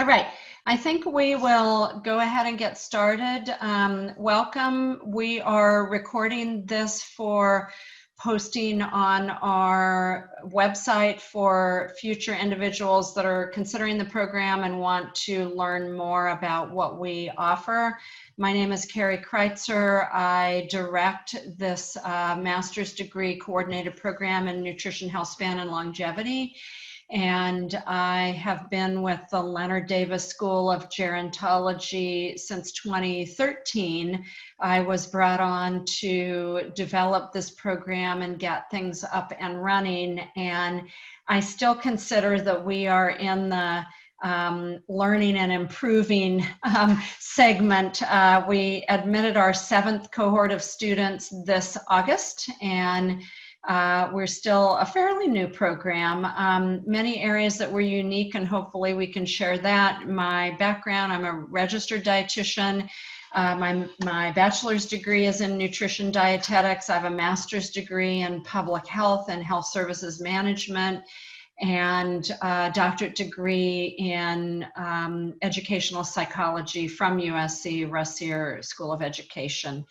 right, I think we will go ahead and get started. Welcome. We are recording this for posting on our website for future individuals that are considering the program and want to learn more about what we offer. My name is Carrie Kreitzer. I direct this master's degree coordinated program in nutrition, healthspan, and longevity. And I have been with the Leonard Davis School of Gerontology since 2013. I was brought on to develop this program and get things up and running. And I still consider that we are in the learning and improving segment. We admitted our 7th cohort of students this August, and we're still a fairly new program. Many areas that were unique, and hopefully we can share that. My background, I'm a registered dietitian. My bachelor's degree is in nutrition dietetics. I have a master's degree in public health and health services management, and a doctorate degree in educational psychology from USC Riemer School of Education.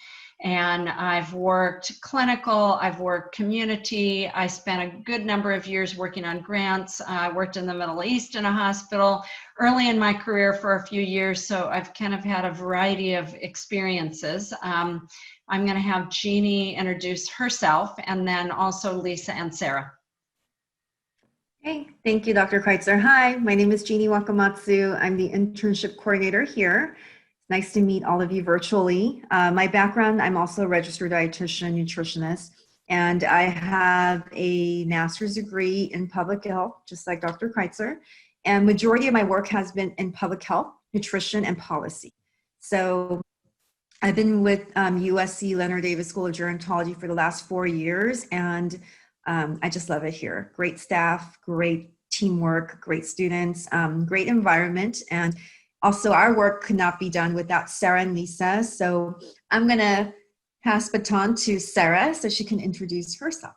And I've worked clinical, I've worked community. I spent a good number of years working on grants. I worked in the Middle East in a hospital early in my career for a few years, so I've kind of had a variety of experiences. I'm going to have Jeannie introduce herself, and then also Lisa and Sarah. Hey, thank you, Dr. Kreitzer. Hi, my name is Jeannie Wakamatsu. I'm the internship coordinator here. Nice to meet all of you virtually. My background, I'm also a registered dietitian, nutritionist, and I have a master's degree in public health, just like Dr. Kreitzer. And majority of my work has been in public health, nutrition, and policy. So I've been with USC Leonard Davis School of Gerontology for the last 4 years, and I just love it here. Great staff, great teamwork, great students, great environment, and also, our work could not be done without Sarah and Lisa. So I'm going to pass baton to Sarah so she can introduce herself.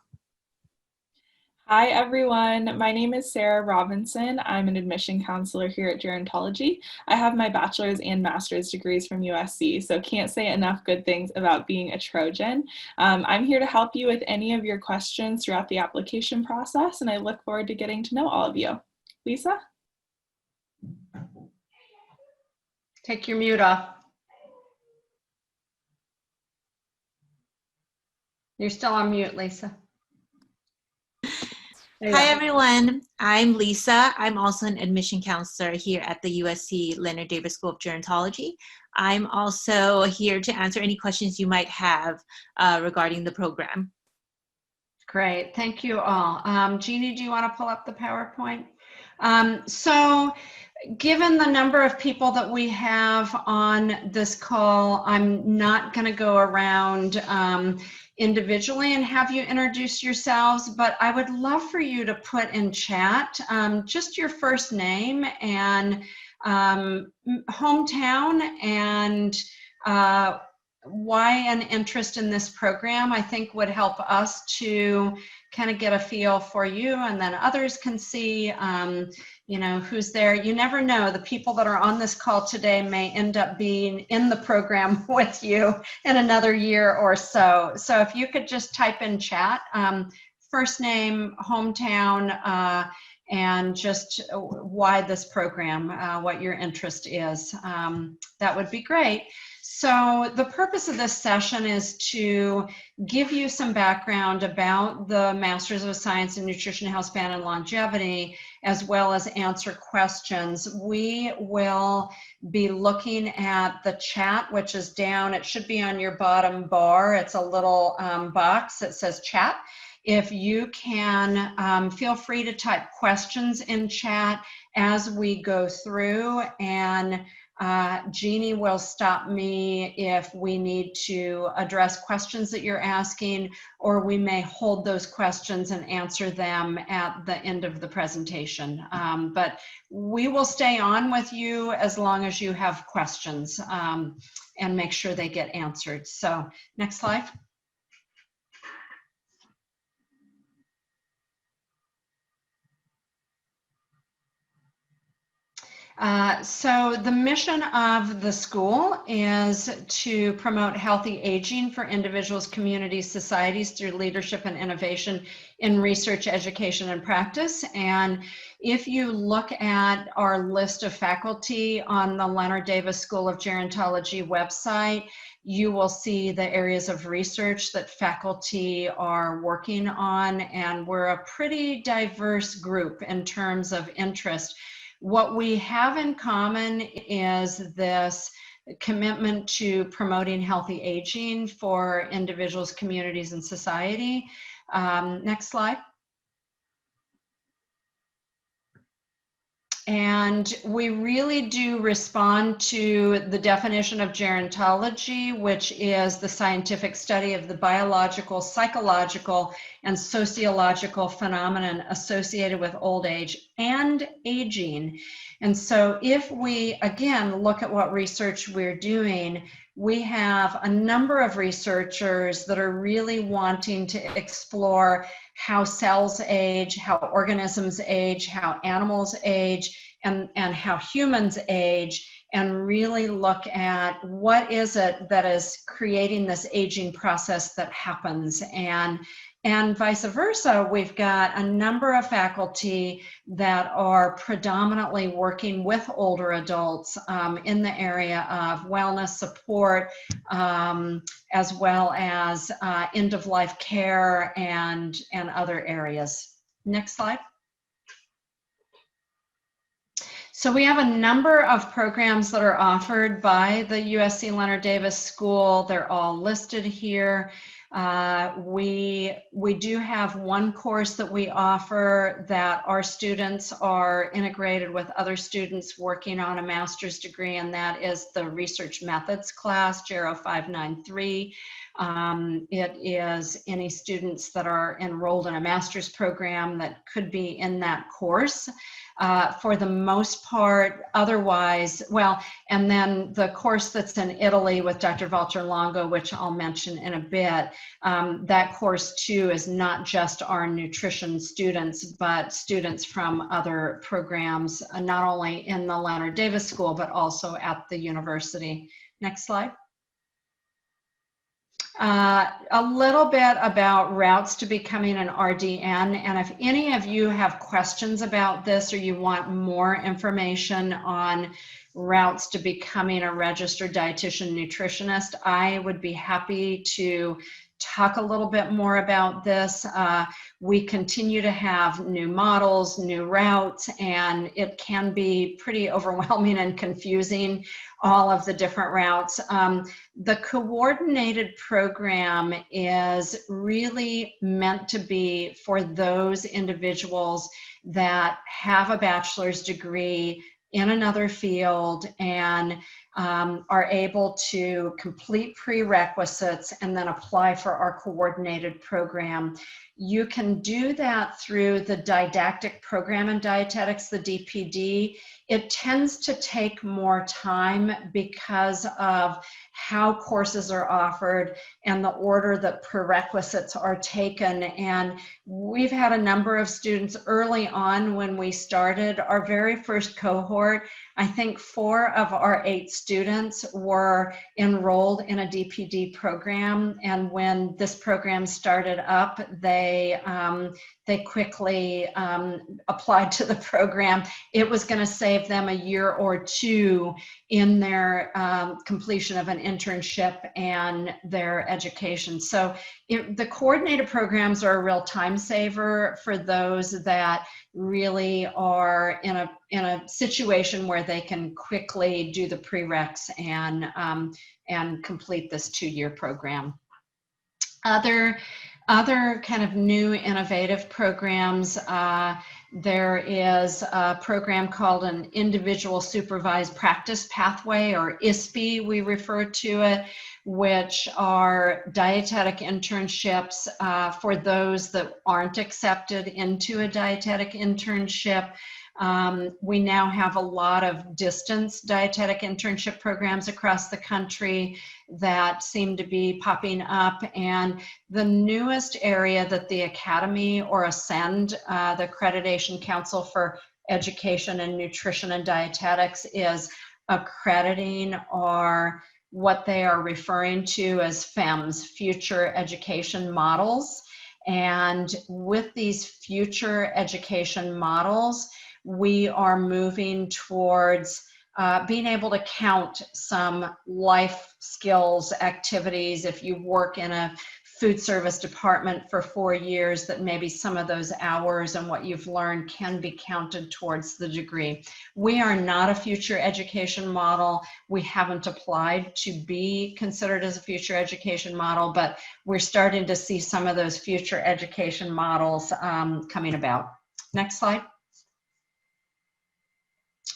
Hi, everyone. My name is Sarah Robinson. I'm an admission counselor here at Gerontology. I have my bachelor's and master's degrees from USC, so can't say enough good things about being a Trojan. I'm here to help you with any of your questions throughout the application process, and I look forward to getting to know all of you. Lisa? Take your mute off. You're still on mute, Lisa. Hi, everyone. I'm Lisa. I'm also an admission counselor here at the USC Leonard Davis School of Gerontology. I'm also here to answer any questions you might have regarding the program. Great. Thank you all. Jeannie, do you want to pull up the PowerPoint? So given the number of people that we have on this call, I'm not going to go around individually and have you introduce yourselves, but I would love for you to put in chat just your first name and hometown and why an interest in this program. I think would help us to kind of get a feel for you, and then others can see you know, who's there. You never know, the people that are on this call today may end up being in the program with you in another year or so. So if you could just type in chat, first name, hometown, and just why this program, what your interest is, that would be great. So the purpose of this session is to give you some background about the Masters of Science in Nutrition, Healthspan, and Longevity, as well as answer questions. We will be looking at the chat, which is down. It should be on your bottom bar. It's a little box that says chat. If you can, feel free to type questions in chat as we go through, and Jeannie will stop me if we need to address questions that you're asking, or we may hold those questions and answer them at the end of the presentation. But we will stay on with you as long as you have questions and make sure they get answered. So next slide. So the mission of the school is to promote healthy aging for individuals, communities, societies through leadership and innovation in research, education, and practice. And if you look at our list of faculty on the Leonard Davis School of Gerontology website, you will see the areas of research that faculty are working on, and we're a pretty diverse group in terms of interest. What we have in common is this commitment to promoting healthy aging for individuals, communities, and society. Next slide. And we really do respond to the definition of gerontology, which is the scientific study of the biological, psychological, and sociological phenomenon associated with old age and aging. And so if we, again, look at what research we're doing, we have a number of researchers that are really wanting to explore how cells age, how organisms age, how animals age, and how humans age, and really look at what is it that is creating this aging process that happens. And vice versa, we've got a number of faculty that are predominantly working with older adults in the area of wellness support, as well as end-of-life care and other areas. Next slide. So we have a number of programs that are offered by the USC Leonard Davis School. They're all listed here. We do have one course that we offer that our students are integrated with other students working on a master's degree, and that is the Research Methods class, Gero 593. It is any students that are enrolled in a master's program that could be in that course. For the most part, otherwise, well, and then the course that's in Italy with Dr. Walter Longo, which I'll mention in a bit, that course too is not just our nutrition students, but students from other programs, not only in the Leonard Davis School, but also at the university. Next slide. A little bit about routes to becoming an RDN, and if any of you have questions about this or you want more information on routes to becoming a registered dietitian nutritionist, I would be happy to talk a little bit more about this. We continue to have new models, new routes, and it can be pretty overwhelming and confusing, all of the different routes. The coordinated program is really meant to be for those individuals that have a bachelor's degree in another field and are able to complete prerequisites and then apply for our coordinated program. You can do that through the didactic program in dietetics, the DPD. It tends to take more time because of how courses are offered and the order that prerequisites are taken. And we've had a number of students early on when we started our very first cohort. I think 4 of our 8 students were enrolled in a DPD program, and when this program started up, they quickly applied to the program. It was going to save them a year or 2 in their completion of an internship and their education. So the coordinated programs are a real time saver for those that really are in a situation where they can quickly do the prereqs and complete this 2-year program. Other kind of new innovative programs, there is a program called an Individual Supervised Practice Pathway, or ISPE we refer to it, which are dietetic internships for those that aren't accepted into a dietetic internship. We now have a lot of distance dietetic internship programs across the country that seem to be popping up. And the newest area that the Academy or Ascend, the Accreditation Council for education in nutrition and dietetics is accrediting our what they are referring to as FEMS, future education models. And with these future education models, we are moving towards being able to count some life skills activities. If you work in a food service department for 4 years, that maybe some of those hours and what you've learned can be counted towards the degree. We are not a future education model. We haven't applied to be considered as a future education model, but we're starting to see some of those future education models coming about. Next slide.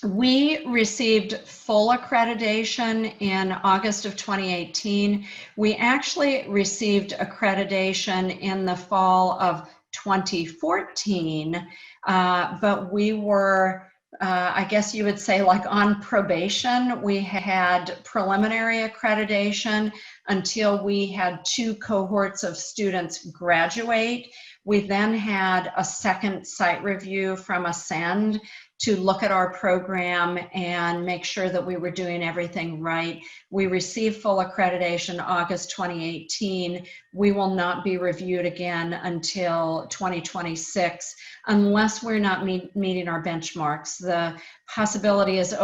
We received full accreditation in August of 2018. We actually received accreditation in the fall of 2014, but we were, I guess you would say, like on probation. We had preliminary accreditation until we had 2 cohorts of students graduate. We then had a second site review from Ascend to look at our program and make sure that we were doing everything right. We received full accreditation August 2018. We will not be reviewed again until 2026 unless we're not meeting our benchmarks. The possibility is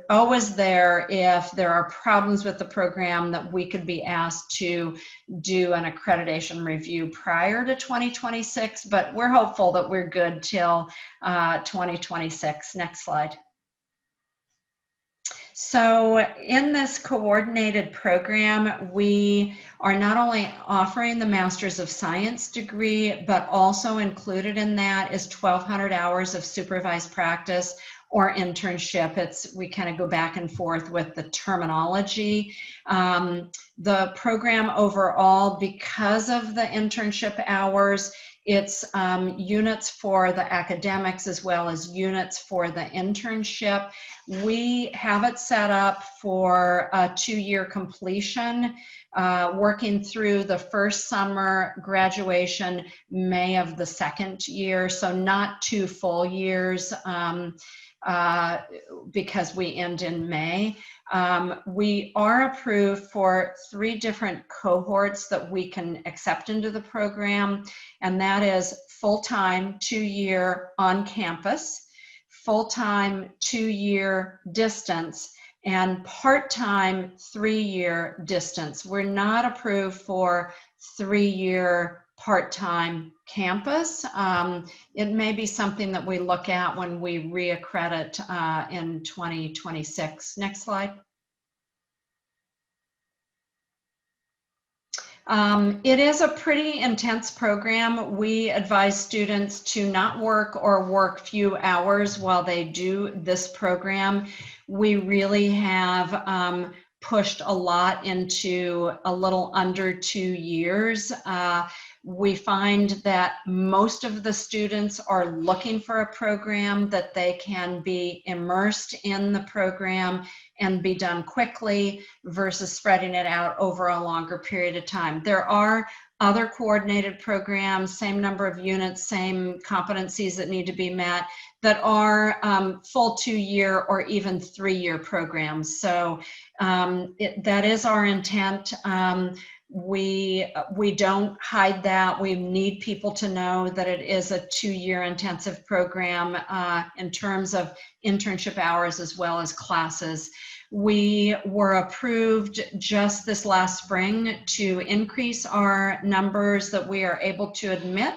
always there if there are problems with the program that we could be asked to do an accreditation review prior to 2026, but we're hopeful that we're good till 2026. Next slide. So in this coordinated program, we are not only offering the Master's of Science degree, but also included in that is 1,200 hours of supervised practice or internship. We kind of go back and forth with the terminology. The program overall, because of the internship hours, it's units for the academics as well as units for the internship. We have it set up for a 2-year completion, working through the first summer, graduation May of the second year, so not 2 full years because we end in May. We are approved for 3 different cohorts that we can accept into the program, and that is full-time 2-year on campus, full-time 2-year distance, and part-time 3-year distance. We're not approved for 3-year part-time campus. It may be something that we look at when we reaccredit in 2026. Next slide. It is a pretty intense program. We advise students to not work or work few hours while they do this program. We really have pushed a lot into a little under 2 years. We find that most of the students are looking for a program that they can be immersed in the program and be done quickly versus spreading it out over a longer period of time. There are other coordinated programs, same number of units, same competencies that need to be met, that are full 2-year or even 3-year programs. So that is our intent. We don't hide that. We need people to know that it is a 2-year intensive program in terms of internship hours as well as classes. We were approved just this last spring to increase our numbers that we are able to admit.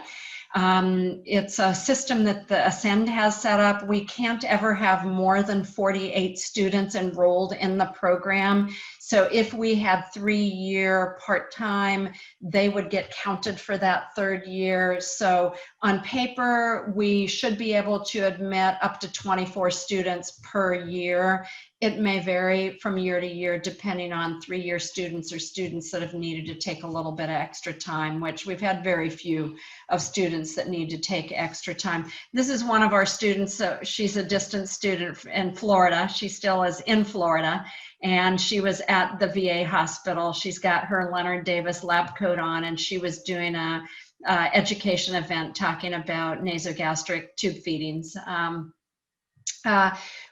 It's a system that the Ascend has set up. We can't ever have more than 48 students enrolled in the program. So if we had 3-year part-time, they would get counted for that 3rd year. So on paper, we should be able to admit up to 24 students per year. It may vary from year to year depending on 3-year students or students that have needed to take a little bit of extra time, which we've had very few of students that need to take extra time. This is one of our students. So she's a distant student in Florida. She still is in Florida, and she was at the VA hospital. She's got her Leonard Davis lab coat on, and she was doing a education event talking about nasogastric tube feedings.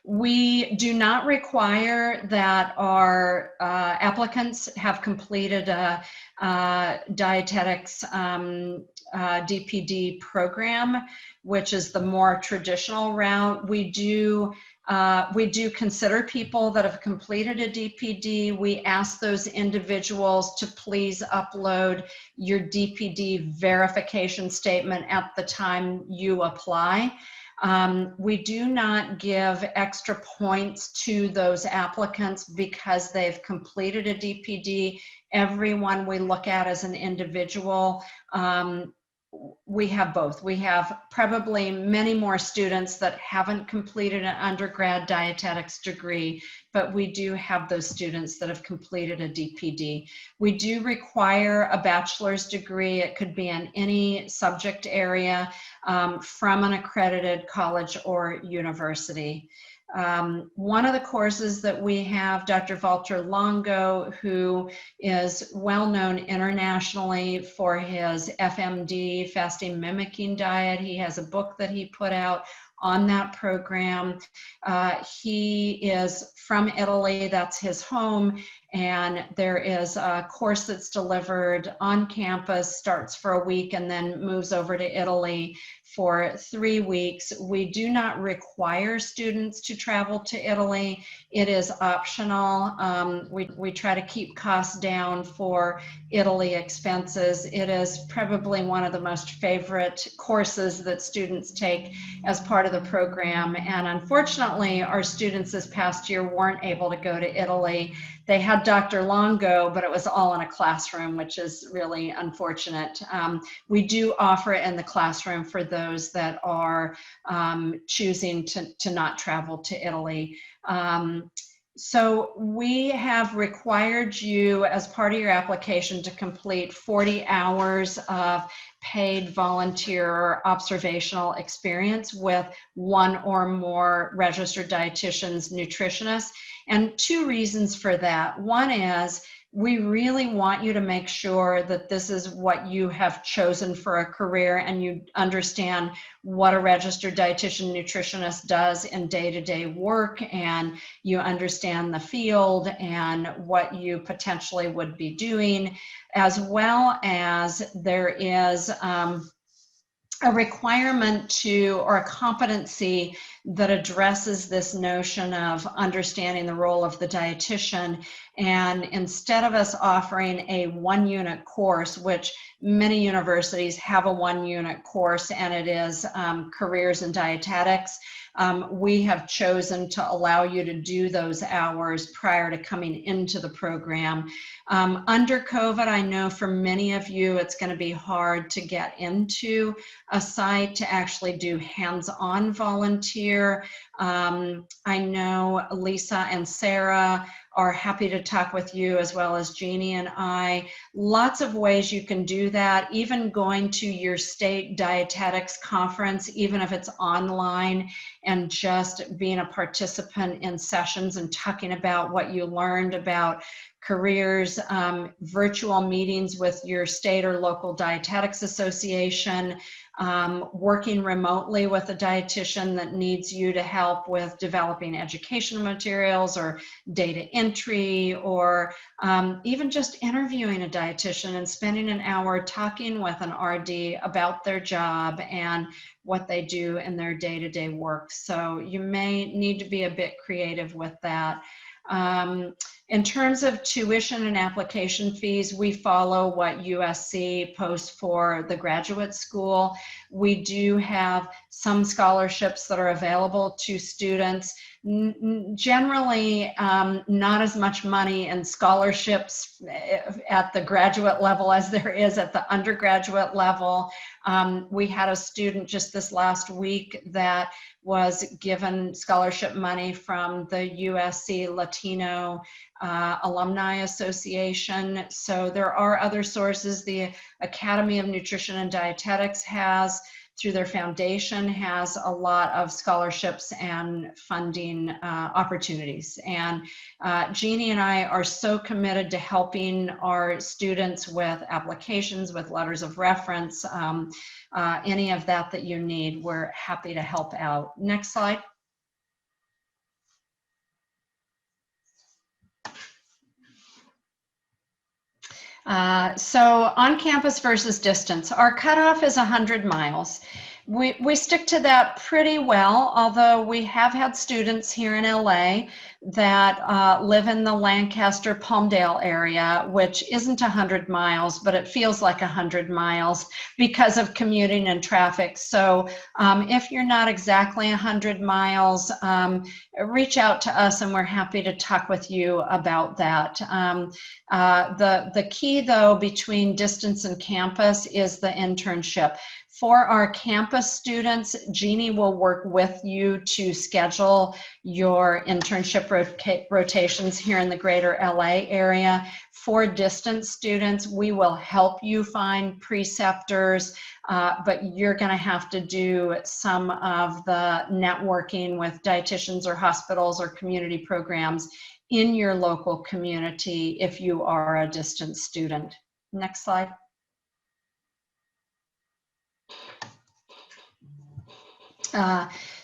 We do not require that our applicants have completed a dietetics DPD program, which is the more traditional route. We do consider people that have completed a DPD. We ask those individuals to please upload your DPD verification statement at the time you apply. We do not give extra points to those applicants because they've completed a DPD. Everyone we look at as an individual. We have both. We have probably many more students that haven't completed an undergrad dietetics degree, but we do have those students that have completed a DPD. We do require a bachelor's degree. It could be in any subject area from an accredited college or university. One of the courses that we have, Dr. Walter Longo, who is well known internationally for his FMD, fasting mimicking diet. He has a book that he put out on that program. He is from Italy, that's his home, and there is a course that's delivered on campus, starts for a week and then moves over to Italy for 3 weeks. We do not require students to travel to Italy. It is optional. We try to keep costs down for Italy expenses. It is probably one of the most favorite courses that students take as part of the program. And unfortunately, our students this past year weren't able to go to Italy. They had Dr. Longo, but it was all in a classroom, which is really unfortunate. We do offer it in the classroom for those that are choosing to not travel to Italy. So we have required you as part of your application to complete 40 hours of paid volunteer or observational experience with one or more registered dietitians, nutritionists. And 2 reasons for that. One is we really want you to make sure that this is what you have chosen for a career and you understand what a registered dietitian nutritionist does in day-to-day work, and you understand the field and what you potentially would be doing, as well as there is a requirement to, or a competency that addresses this notion of understanding the role of the dietitian. And instead of us offering a 1-unit course, which many universities have a 1-unit course, and it is careers in dietetics, we have chosen to allow you to do those hours prior to coming into the program. Under COVID, I know for many of you, it's going to be hard to get into a site to actually do hands-on volunteer. I know Lisa and Sarah are happy to talk with you, as well as Jeannie and I. Lots of ways you can do that, even going to your state dietetics conference, even if it's online, and just being a participant in sessions and talking about what you learned about careers, virtual meetings with your state or local dietetics association, working remotely with a dietitian that needs you to help with developing educational materials or data entry, or even just interviewing a dietitian and spending an hour talking with an RD about their job and what they do in their day-to-day work. So you may need to be a bit creative with that. In terms of tuition and application fees, we follow what USC posts for the graduate school. We do have some scholarships that are available to students. Generally, not as much money in scholarships at the graduate level as there is at the undergraduate level. We had a student just this last week that was given scholarship money from the USC Latino Alumni Association. So there are other sources. The Academy of Nutrition and Dietetics has, through their foundation, has a lot of scholarships and funding opportunities. And Jeannie and I are so committed to helping our students with applications, with letters of reference, any of that you need, we're happy to help out. Next slide. So on campus versus distance, our cutoff is 100 miles. We stick to that pretty well, although we have had students here in LA that live in the Lancaster, Palmdale area, which isn't 100 miles, but it feels like 100 miles because of commuting and traffic. So if you're not exactly 100 miles, reach out to us and we're happy to talk with you about that. The key though between distance and campus is the internship. For our campus students, Jeannie will work with you to schedule your internship rotations here in the greater LA area. For distance students, we will help you find preceptors, but you're going to have to do some of the networking with dietitians or hospitals or community programs in your local community if you are a distance student. Next slide.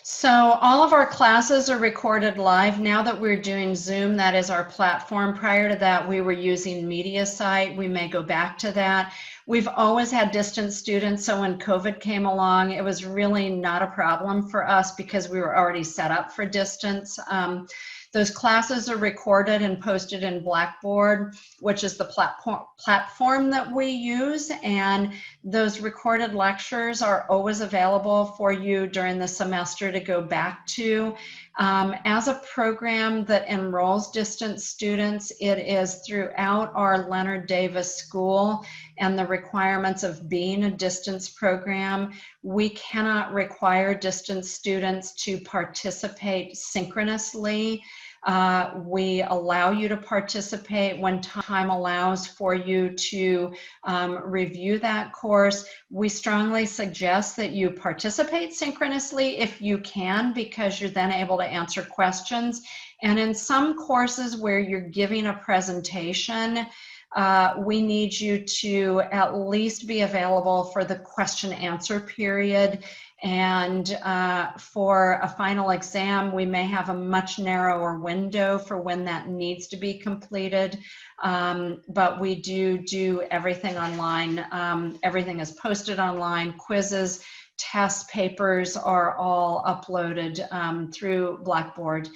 So all of our classes are recorded live. Now that we're doing Zoom, that is our platform. Prior to that, we were using MediaSite. We may go back to that. We've always had distance students, so when COVID came along, it was really not a problem for us because we were already set up for distance. Those classes are recorded and posted in Blackboard, which is the platform that we use, and those recorded lectures are always available for you during the semester to go back to. As a program that enrolls distance students, it is throughout our Leonard Davis School and the requirements of being a distance program. We cannot require distance students to participate synchronously. We allow you to participate when time allows for you to review that course. We strongly suggest that you participate synchronously if you can, because you're then able to answer questions. And in some courses where you're giving a presentation, we need you to at least be available for the question answer period. And for a final exam, we may have a much narrower window for when that needs to be completed. But we do everything online. Everything is posted online. Quizzes, test papers are all uploaded through Blackboard.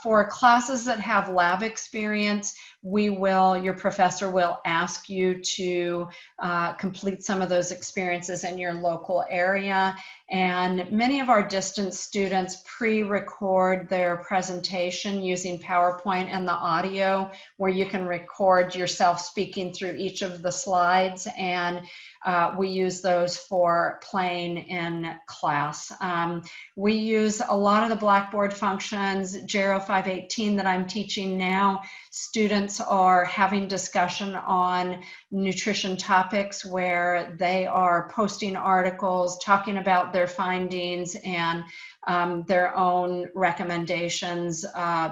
For classes that have lab experience, your professor will ask you to complete some of those experiences in your local area. And many of our distance students pre-record their presentation using PowerPoint and the audio, where you can record yourself speaking through each of the slides, and we use those for playing in class. We use a lot of the Blackboard functions. Gero 518 that I'm teaching now, students are having discussion on nutrition topics where they are posting articles, talking about their findings and their own recommendations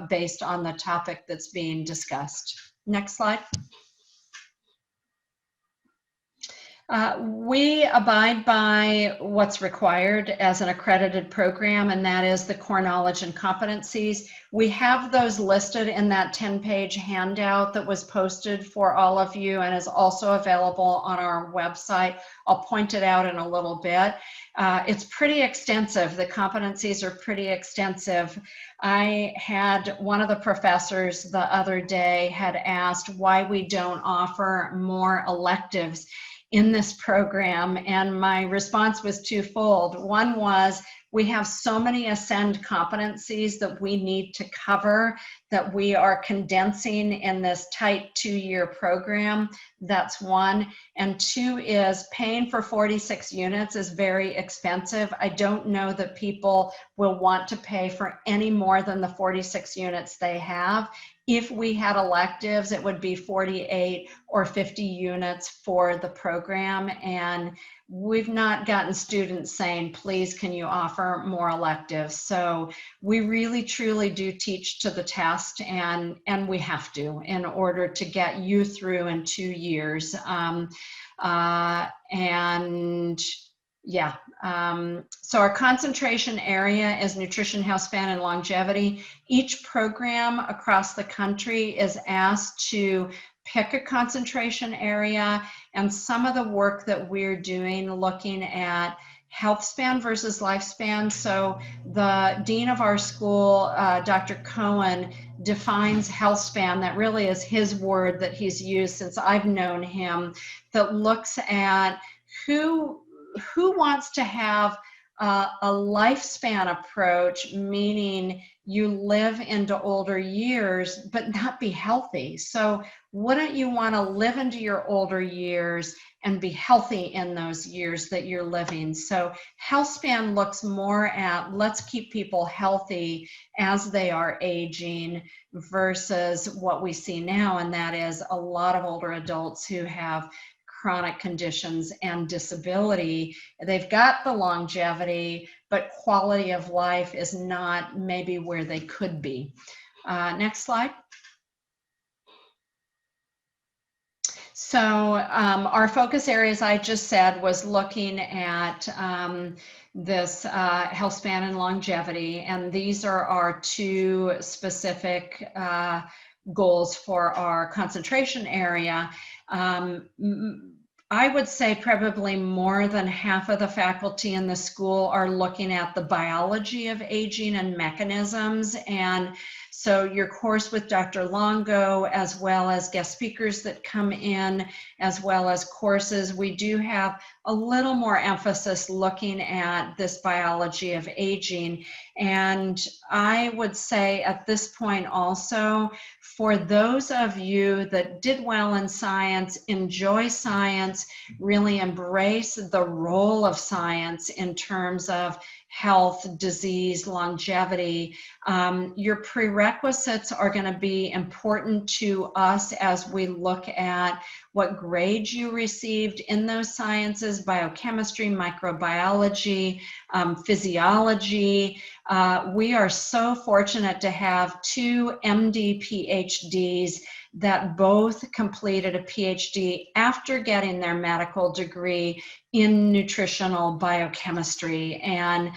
based on the topic that's being discussed. Next slide. We abide by what's required as an accredited program, and that is the core knowledge and competencies. We have those listed in that 10-page handout that was posted for all of you and is also available on our website. I'll point it out in a little bit. It's pretty extensive. The competencies are pretty extensive. I had one of the professors the other day had asked why we don't offer more electives in this program, and my response was twofold. One was, we have so many Ascend competencies that we need to cover that we are condensing in this tight 2-year program. That's one. And two is, paying for 46 units is very expensive. I don't know that people will want to pay for any more than the 46 units they have. If we had electives, it would be 48 or 50 units for the program. And we've not gotten students saying, please, can you offer more electives? So we really, truly do teach to the test, and we have to in order to get you through in 2 years. So our concentration area is nutrition, healthspan, and longevity. Each program across the country is asked to pick a concentration area, and some of the work that we're doing looking at Healthspan versus lifespan. So the dean of our school, Dr. Cohen, defines Healthspan. That really is his word that he's used since I've known him, that looks at who wants to have a lifespan approach, meaning you live into older years but not be healthy. So wouldn't you want to live into your older years and be healthy in those years that you're living? So Healthspan looks more at let's keep people healthy as they are aging versus what we see now, and that is a lot of older adults who have chronic conditions and disability. They've got the longevity, but quality of life is not maybe where they could be. Next slide. So our focus areas, I just said, was looking at this Healthspan and longevity, and these are our two specific goals for our concentration area. I would say probably more than half of the faculty in the school are looking at the biology of aging and mechanisms. And so your course with Dr. Longo, as well as guest speakers that come in, as well as courses, we do have a little more emphasis looking at this biology of aging. And I would say at this point also, for those of you that did well in science, enjoy science, really embrace the role of science in terms of health, disease, longevity, your prerequisites are going to be important to us as we look at what grades you received in those sciences: biochemistry, microbiology, physiology. We are so fortunate to have two MD PhDs that both completed a PhD after getting their medical degree in nutritional biochemistry, and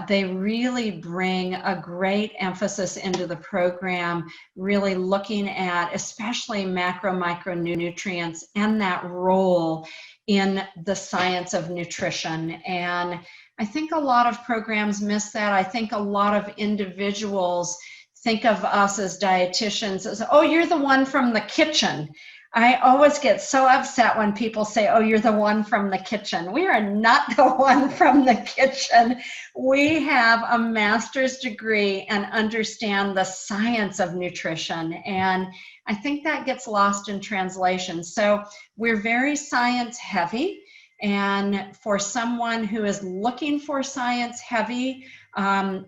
they really bring a great emphasis into the program, really looking at especially macro micronutrients and that role in the science of nutrition. And I think a lot of programs miss that. I think a lot of individuals think of us as dietitians as, oh, you're the one from the kitchen. I always get so upset when people say, oh, you're the one from the kitchen. We are not the one from the kitchen. We have a master's degree and understand the science of nutrition. And I think that gets lost in translation. So we're very science heavy. And for someone who is looking for science heavy,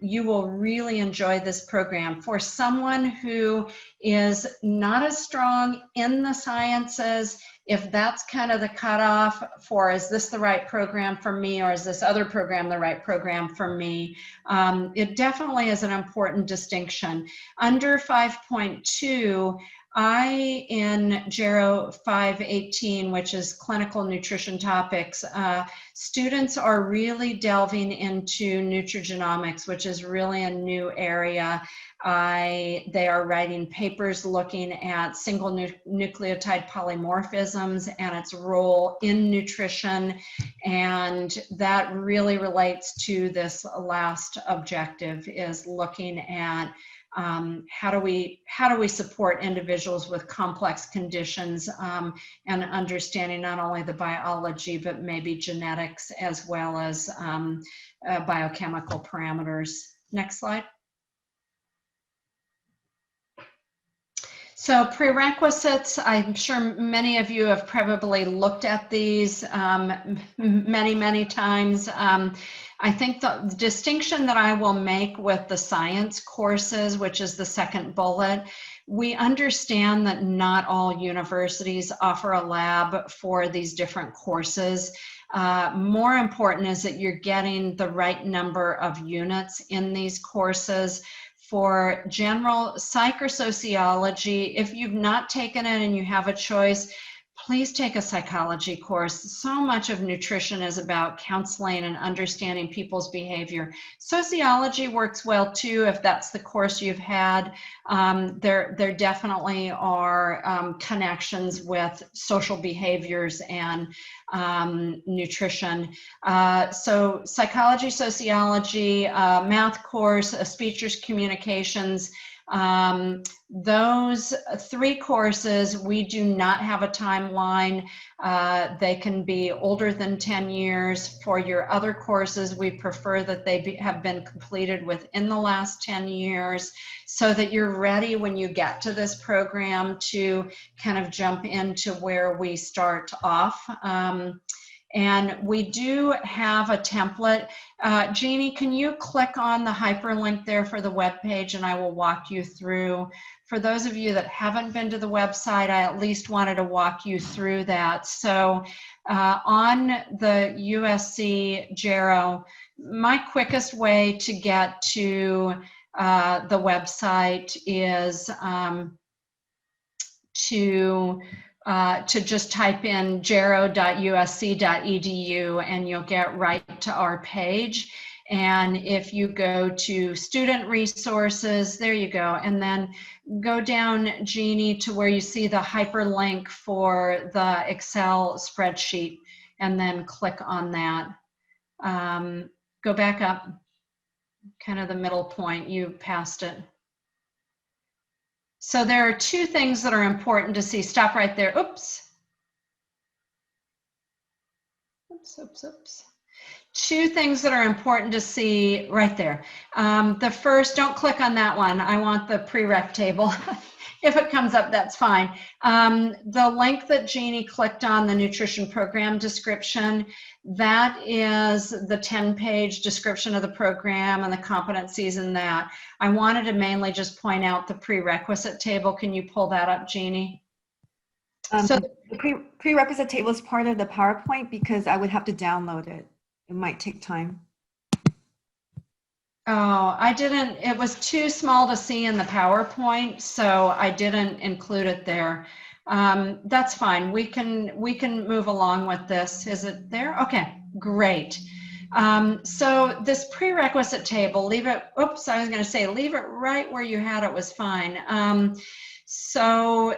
you will really enjoy this program. For someone who is not as strong in the sciences, if that's kind of the cutoff for, is this the right program for me, or is this other program the right program for me, it definitely is an important distinction. Under 5.2, in Gero 518, which is clinical nutrition topics, students are really delving into nutrigenomics, which is really a new area. They are writing papers looking at single nucleotide polymorphisms and its role in nutrition, and that really relates to this last objective, is looking at how do we support individuals with complex conditions, and understanding not only the biology but maybe genetics as well as biochemical parameters. Next slide. So prerequisites, I'm sure many of you have probably looked at these many times. I think the distinction that I will make with the science courses, which is the second bullet, we understand that not all universities offer a lab for these different courses. More important is that you're getting the right number of units in these courses. For general psych or sociology, if you've not taken it and you have a choice, please take a psychology course. So much of nutrition is about counseling and understanding people's behavior. Sociology works well too if that's the course you've had. There definitely are connections with social behaviors and nutrition. So psychology, sociology, math course, speech communications, those 3 courses, we do not have a timeline. They can be older than 10 years. For your other courses, we prefer that they have been completed within the last 10 years so that you're ready when you get to this program to kind of jump into where we start off. And we do have a template. Jeannie, can you click on the hyperlink there for the web page, and I will walk you through. For those of you that haven't been to the website, I at least wanted to walk you through that. So on the USC Gero, my quickest way to get to the website is to just type in gero.usc.edu and you'll get right to our page. And if you go to student resources, there you go. And then go down, Jeannie, to where you see the hyperlink for the Excel spreadsheet and then click on that. Go back up, kind of the middle point, you passed it. So there are 2 things that are important to see. Stop right there. Oops. Oops, oops, oops. 2 things that are important to see right there. The first, don't click on that one. I want the prereq table. If it comes up, that's fine. The link that Jeannie clicked on, the nutrition program description, that is the 10-page description of the program and the competencies in that. I wanted to mainly just point out the prerequisite table. Can you pull that up, Jeannie? So the prerequisite table is part of the PowerPoint because I would have to download it. It might take time. Oh, I didn't, it was too small to see in the PowerPoint, so I didn't include it there. That's fine. We can move along with this. Is it there? Okay, great. So this prerequisite table, leave it, oops, I was going to say leave it right where you had it was fine. So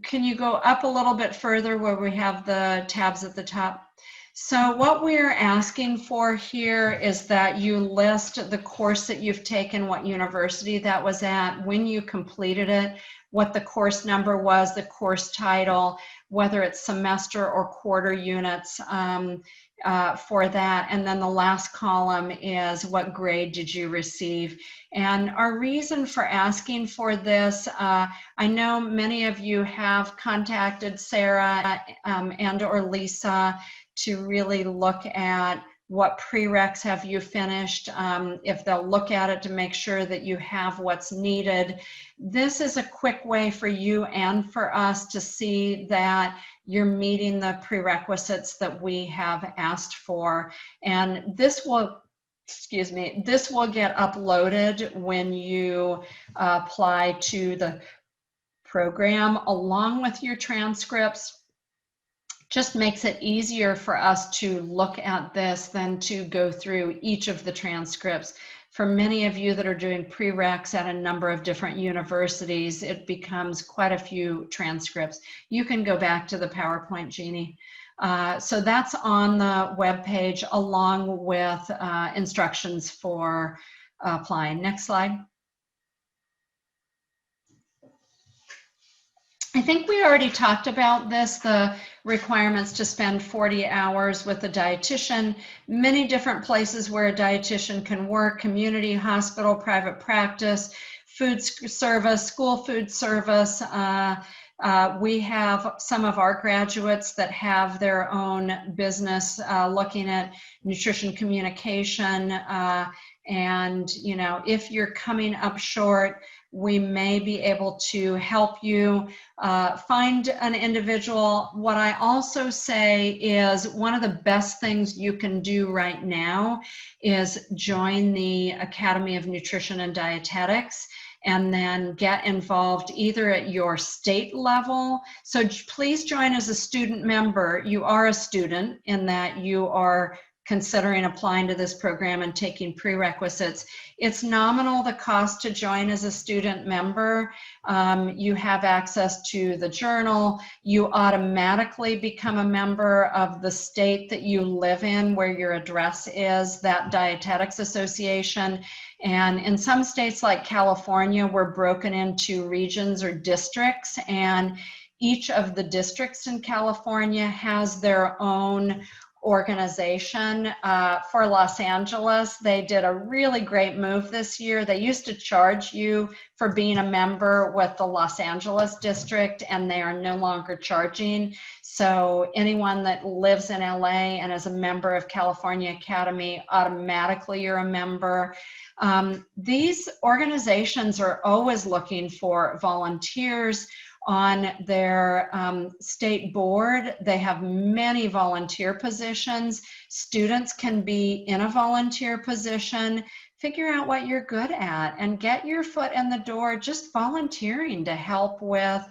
can you go up a little bit further where we have the tabs at the top? So what we're asking for here is that you list the course that you've taken, what university that was at, when you completed it, what the course number was, the course title, whether it's semester or quarter units for that. And then the last column is what grade did you receive. And our reason for asking for this, I know many of you have contacted Sarah and or Lisa to really look at what prereqs have you finished, if they'll look at it to make sure that you have what's needed. This is a quick way for you and for us to see that you're meeting the prerequisites that we have asked for. And this will, excuse me, this will get uploaded when you apply to the program along with your transcripts. Just makes it easier for us to look at this than to go through each of the transcripts. For many of you that are doing prereqs at a number of different universities, it becomes quite a few transcripts. You can go back to the PowerPoint, Jeannie. So that's on the web page along with instructions for applying. Next slide. I think we already talked about this, the requirements to spend 40 hours with a dietitian, many different places where a dietitian can work, community, hospital, private practice, food service, school food service. We have some of our graduates that have their own business looking at nutrition communication. And, you know, if you're coming up short, we may be able to help you find an individual. What I also say is one of the best things you can do right now is join the Academy of Nutrition and Dietetics. and then get involved either at your state level. So please join as a student member. You are a student in that you are considering applying to this program and taking prerequisites. It's nominal, the cost to join as a student member. You have access to the journal. You automatically become a member of the state that you live in, where your address is, that Dietetics Association. And in some states like California, we're broken into regions or districts, and each of the districts in California has their own organization. For Los Angeles, they did a really great move this year. They used to charge you for being a member with the Los Angeles district, and they are no longer charging. So anyone that lives in LA and is a member of California Academy, automatically you're a member. These organizations are always looking for volunteers on their state board. They have many volunteer positions. Students can be in a volunteer position. Figure out what you're good at and get your foot in the door just volunteering to help with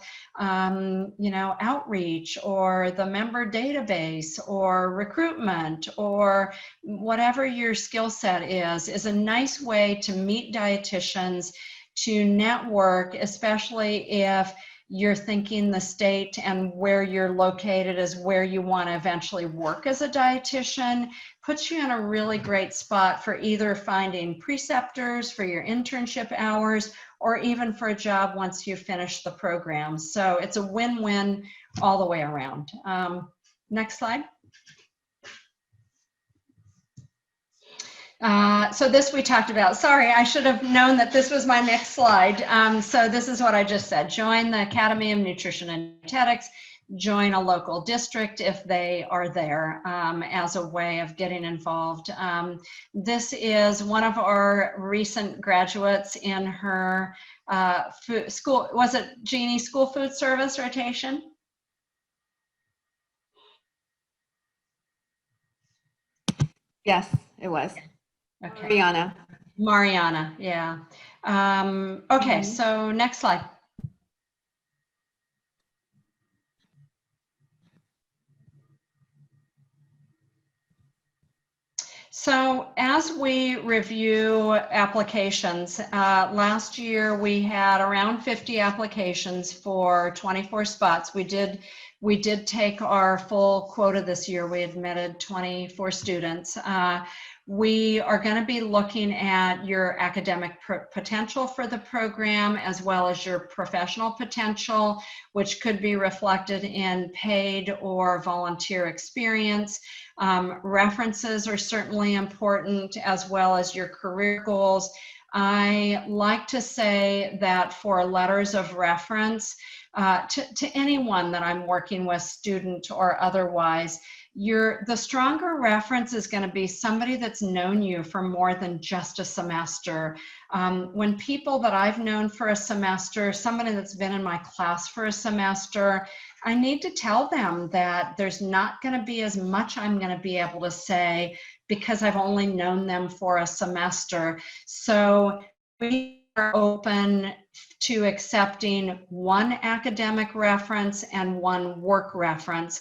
outreach or the member database or recruitment or whatever your skill set is a nice way to meet dietitians, to network, especially if you're thinking the state and where you're located is where you want to eventually work as a dietitian. Puts you in a really great spot for either finding preceptors for your internship hours or even for a job once you finish the program. So it's a win-win all the way around. Next slide. So this we talked about. Sorry, I should have known that this was my next slide. So this is what I just said. Join the Academy of Nutrition and Dietetics. Join a local district if they are there as a way of getting involved. This is one of our recent graduates in her school, was it Jeannie, school food service rotation? Yes, it was. Okay. Mariana, yeah. Okay, so next slide. So as we review applications, last year we had around 50 applications for 24 spots. We did take our full quota this year. We admitted 24 students. We are going to be looking at your academic potential for the program as well as your professional potential, which could be reflected in paid or volunteer experience. References are certainly important, as well as your career goals. I like to say that for letters of reference, to anyone that I'm working with, student or otherwise, the stronger reference is going to be somebody that's known you for more than just a semester. When people that I've known for a semester, somebody that's been in my class for a semester, I need to tell them that there's not going to be as much I'm going to be able to say because I've only known them for a semester. So we are open to accepting one academic reference and one work reference,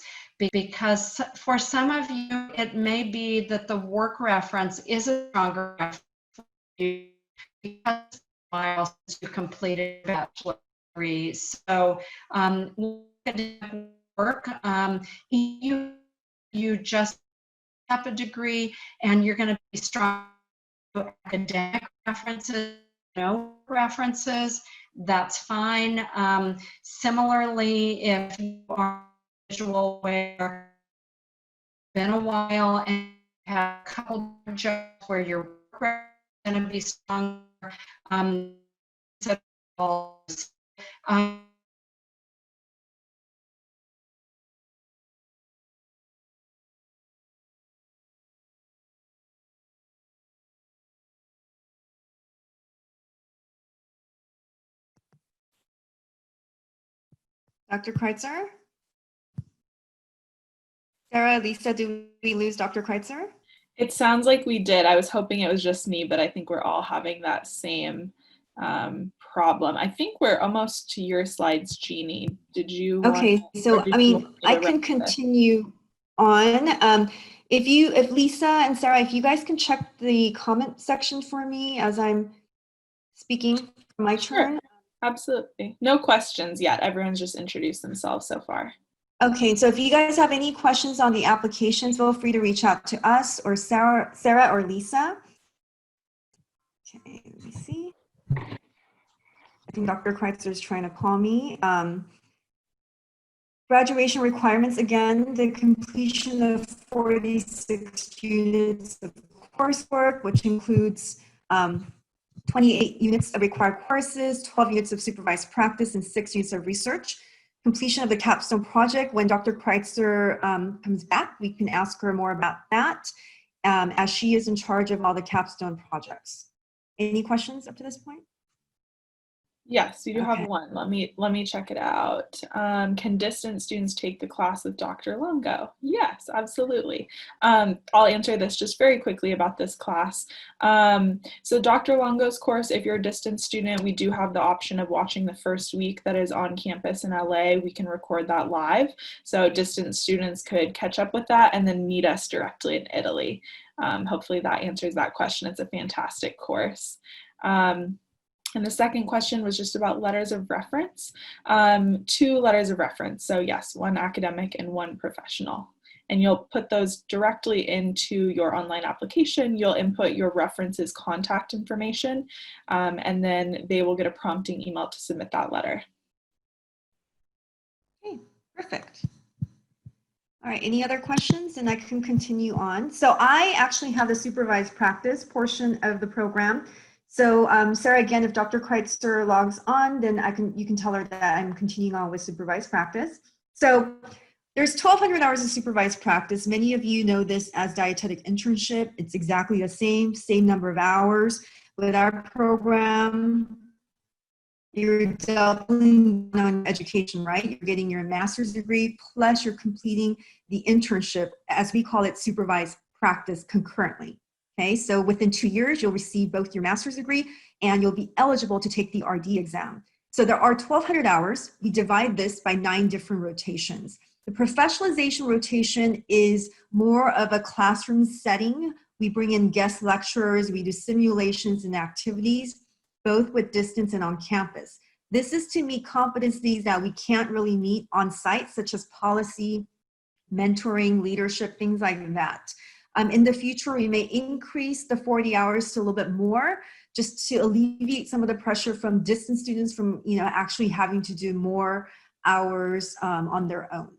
because for some of you, it may be that the work reference is a stronger reference because while you completed a bachelor's degree. So work, you just have a degree and you're going to be strong academic references, no references, that's fine. Similarly, if you are visual where it's been a while and have a couple of jobs where your work is going to be stronger, Dr. Kreitzer? Sarah, Lisa, do we lose Dr. Kreitzer? It sounds like we did. I was hoping it was just me, but I think we're all having that same problem. I think we're almost to your slides, Jeannie. Did you Okay, so I mean, I can continue on. If Lisa and Sarah, if you guys can check the comment section for me as I'm speaking for my turn. Absolutely. No questions yet. Everyone's just introduced themselves so far. Okay, so if you guys have any questions on the applications, feel free to reach out to us or Sarah or Lisa. Okay, let me see. I think Dr. Kreitzer is trying to call me. Graduation requirements, again, the completion of 46 units of coursework, which includes 28 units of required courses, 12 units of supervised practice, and 6 units of research. Completion of the Capstone project. When Dr. Kreitzer comes back, we can ask her more about that, as she is in charge of all the Capstone projects. Any questions up to this point? Yes, you do have one. Let me check it out. Can distance students take the class with Dr. Longo? Yes, absolutely. I'll answer this just very quickly about this class. So Dr. Longo's course, if you're a distance student, we do have the option of watching the first week that is on campus in LA. We can record that live. So distance students could catch up with that and then meet us directly in Italy. Hopefully that answers that question. It's a fantastic course. And the second question was just about letters of reference. 2 letters of reference. So yes, 1 academic and 1 professional. And you'll put those directly into your online application. You'll input your references contact information, and then they will get a prompting email to submit that letter. Okay, perfect. All right, any other questions? And I can continue on. So I actually have the supervised practice portion of the program. So Sarah, again, if Dr. Kreitzer logs on, then you can tell her that I'm continuing on with supervised practice. So there's 1,200 hours of supervised practice. Many of you know this as dietetic internship. It's exactly the same number of hours. With our program, you're doubling on education, right? You're getting your master's degree, plus you're completing the internship, as we call it, supervised practice concurrently. Okay, so within 2 years, you'll receive both your master's degree and you'll be eligible to take the RD exam. So there are 1,200 hours. We divide this by 9 different rotations. The professionalization rotation is more of a classroom setting. We bring in guest lecturers, we do simulations and activities, both with distance and on campus. This is to meet competencies that we can't really meet on site, such as policy, mentoring, leadership, things like that. In the future, we may increase the 40 hours to a little bit more, just to alleviate some of the pressure from distance students from actually having to do more hours on their own.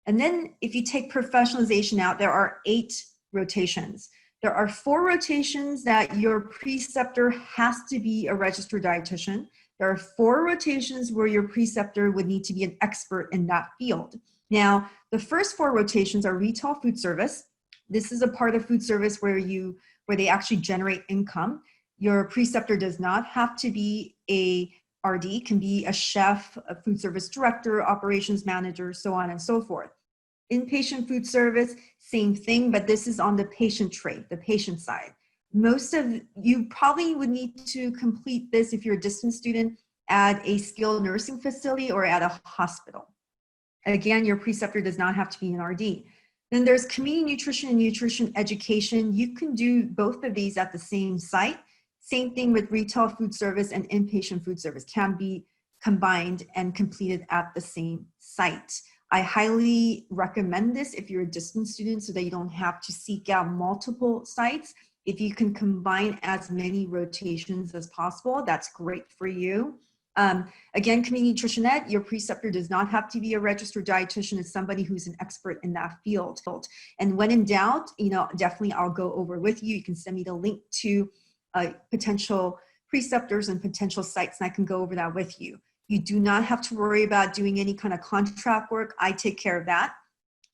And then if you take professionalization out, there are 8 rotations. There are 4 rotations that your preceptor has to be a registered dietitian. There are 4 rotations where your preceptor would need to be an expert in that field. Now, the first 4 rotations are retail food service. This is a part of food service where they actually generate income. Your preceptor does not have to be a RD, can be a chef, a food service director, operations manager, so on and so forth. Inpatient food service, same thing, but this is on the patient tray, the patient side. Most of you probably would need to complete this if you're a distance student at a skilled nursing facility or at a hospital. Again, your preceptor does not have to be an RD. Then there's community nutrition and nutrition education. You can do both of these at the same site. Same thing with retail food service and inpatient food service can be combined and completed at the same site. I highly recommend this if you're a distance student so that you don't have to seek out multiple sites. If you can combine as many rotations as possible, that's great for you. Again, community nutrition ed, your preceptor does not have to be a registered dietitian. It's somebody who's an expert in that field. And when in doubt, definitely I'll go over with you. You can send me the link to potential preceptors and potential sites, and I can go over that with you. You do not have to worry about doing any kind of contract work. I take care of that.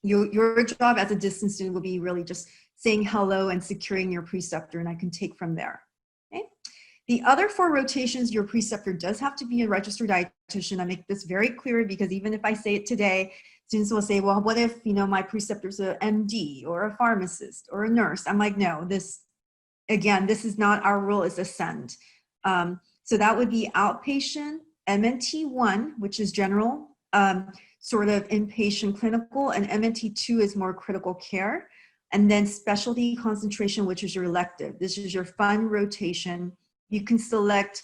Your job as a distance student will be really just saying hello and securing your preceptor, and I can take from there. Okay. The other 4 rotations, your preceptor does have to be a registered dietitian. I make this very clear because even if I say it today, students will say, well, what if, my preceptor's a MD or a pharmacist or a nurse? I'm like, no, this is not our rule, is Ascend. So that would be outpatient, MNT1, which is general, sort of inpatient clinical, and MNT2 is more critical care. And then specialty concentration, which is your elective. This is your fun rotation. You can select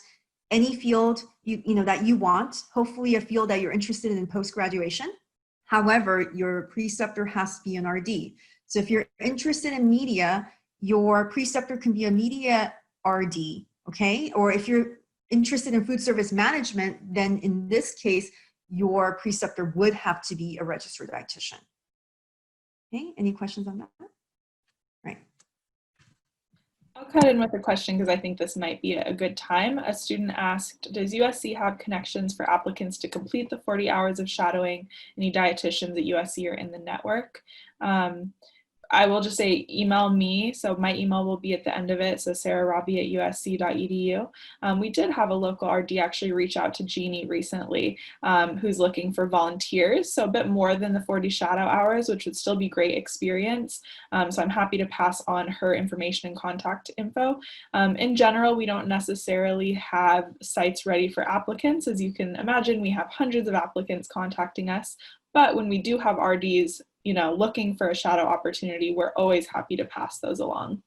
any field that you want, hopefully a field that you're interested in post-graduation. However, your preceptor has to be an RD. So if you're interested in media, your preceptor can be a media RD, okay? Or if you're interested in food service management, then in this case, your preceptor would have to be a registered dietitian. Okay, any questions on that? Right. I'll cut in with a question because I think this might be a good time. A student asked, does USC have connections for applicants to complete the 40 hours of shadowing? Any dietitians at USC are in the network? I will just say email me. So my email will be at the end of it. So sarahrobbie@usc.edu. We did have a local RD actually reach out to Jeannie recently, who's looking for volunteers. So a bit more than the 40 shadow hours, which would still be great experience. So I'm happy to pass on her information and contact info. In general, we don't necessarily have sites ready for applicants. As you can imagine, we have hundreds of applicants contacting us. But when we do have RDs, looking for a shadow opportunity, we're always happy to pass those along.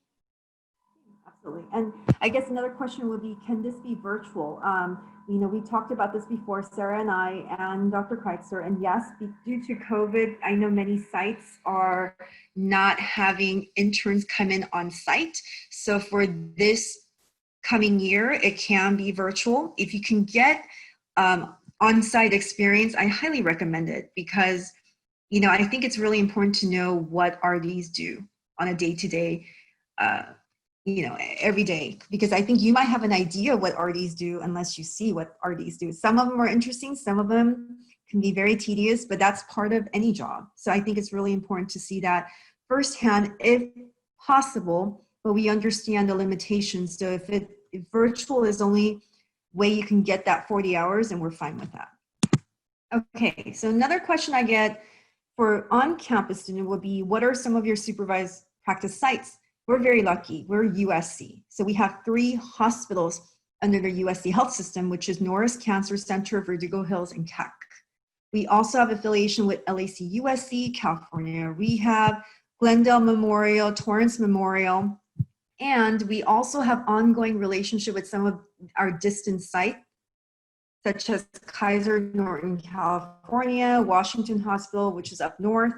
Absolutely. And I guess another question would be, can this be virtual? We talked about this before, Sarah and I and Dr. Kreitzer, and yes, due to COVID, I know many sites are not having interns come in on site. So for this coming year, it can be virtual. If you can get on-site experience, I highly recommend it because I think it's really important to know what RDs do on a day-to-day, every day, because I think you might have an idea what RDs do unless you see what RDs do. Some of them are interesting, some of them can be very tedious, but that's part of any job. So I think it's really important to see that firsthand if possible, but we understand the limitations. So if virtual is the only way you can get that 40 hours, and we're fine with that. Okay, so another question I get for on-campus student would be, what are some of your supervised practice sites? We're very lucky, we're USC. So we have 3 hospitals under the USC health system, which is Norris Cancer Center, Verdugo Hills, and Keck. We also have affiliation with LAC USC, California Rehab, Glendale Memorial, Torrance Memorial, and we also have ongoing relationship with some of our distant sites, such as Kaiser Norton, California, Washington Hospital, which is up north,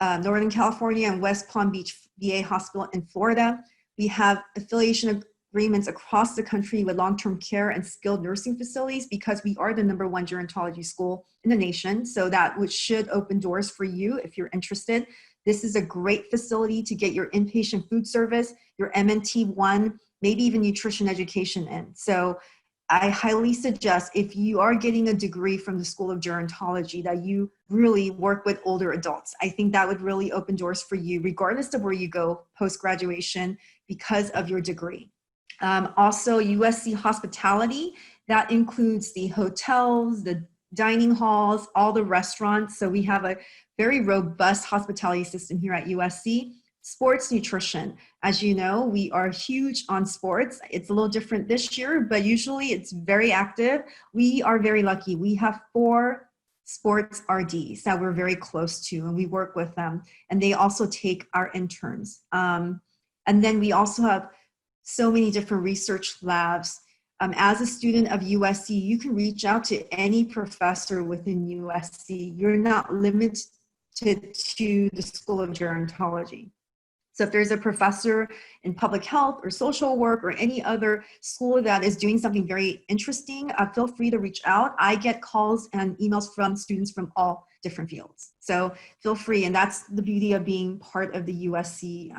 Northern California, and West Palm Beach VA Hospital in Florida. We have affiliation agreements across the country with long-term care and skilled nursing facilities because we are the #1 gerontology school in the nation. So that should open doors for you if you're interested. This is a great facility to get your inpatient food service, your MNT1, maybe even nutrition education in. So I highly suggest, if you are getting a degree from the School of Gerontology, that you really work with older adults. I think that would really open doors for you, regardless of where you go post-graduation, because of your degree. Also, USC hospitality, that includes the hotels, the dining halls, all the restaurants. So we have a very robust hospitality system here at USC. Sports nutrition. As you know, we are huge on sports. It's a little different this year, but usually it's very active. We are very lucky. We have 4 sports RDs that we're very close to, and we work with them. And they also take our interns. And then we also have so many different research labs. As a student of USC, you can reach out to any professor within USC. You're not limited to the School of Gerontology. So if there's a professor in public health or social work or any other school that is doing something very interesting, feel free to reach out. I get calls and emails from students from all different fields. So feel free, and that's the beauty of being part of the USC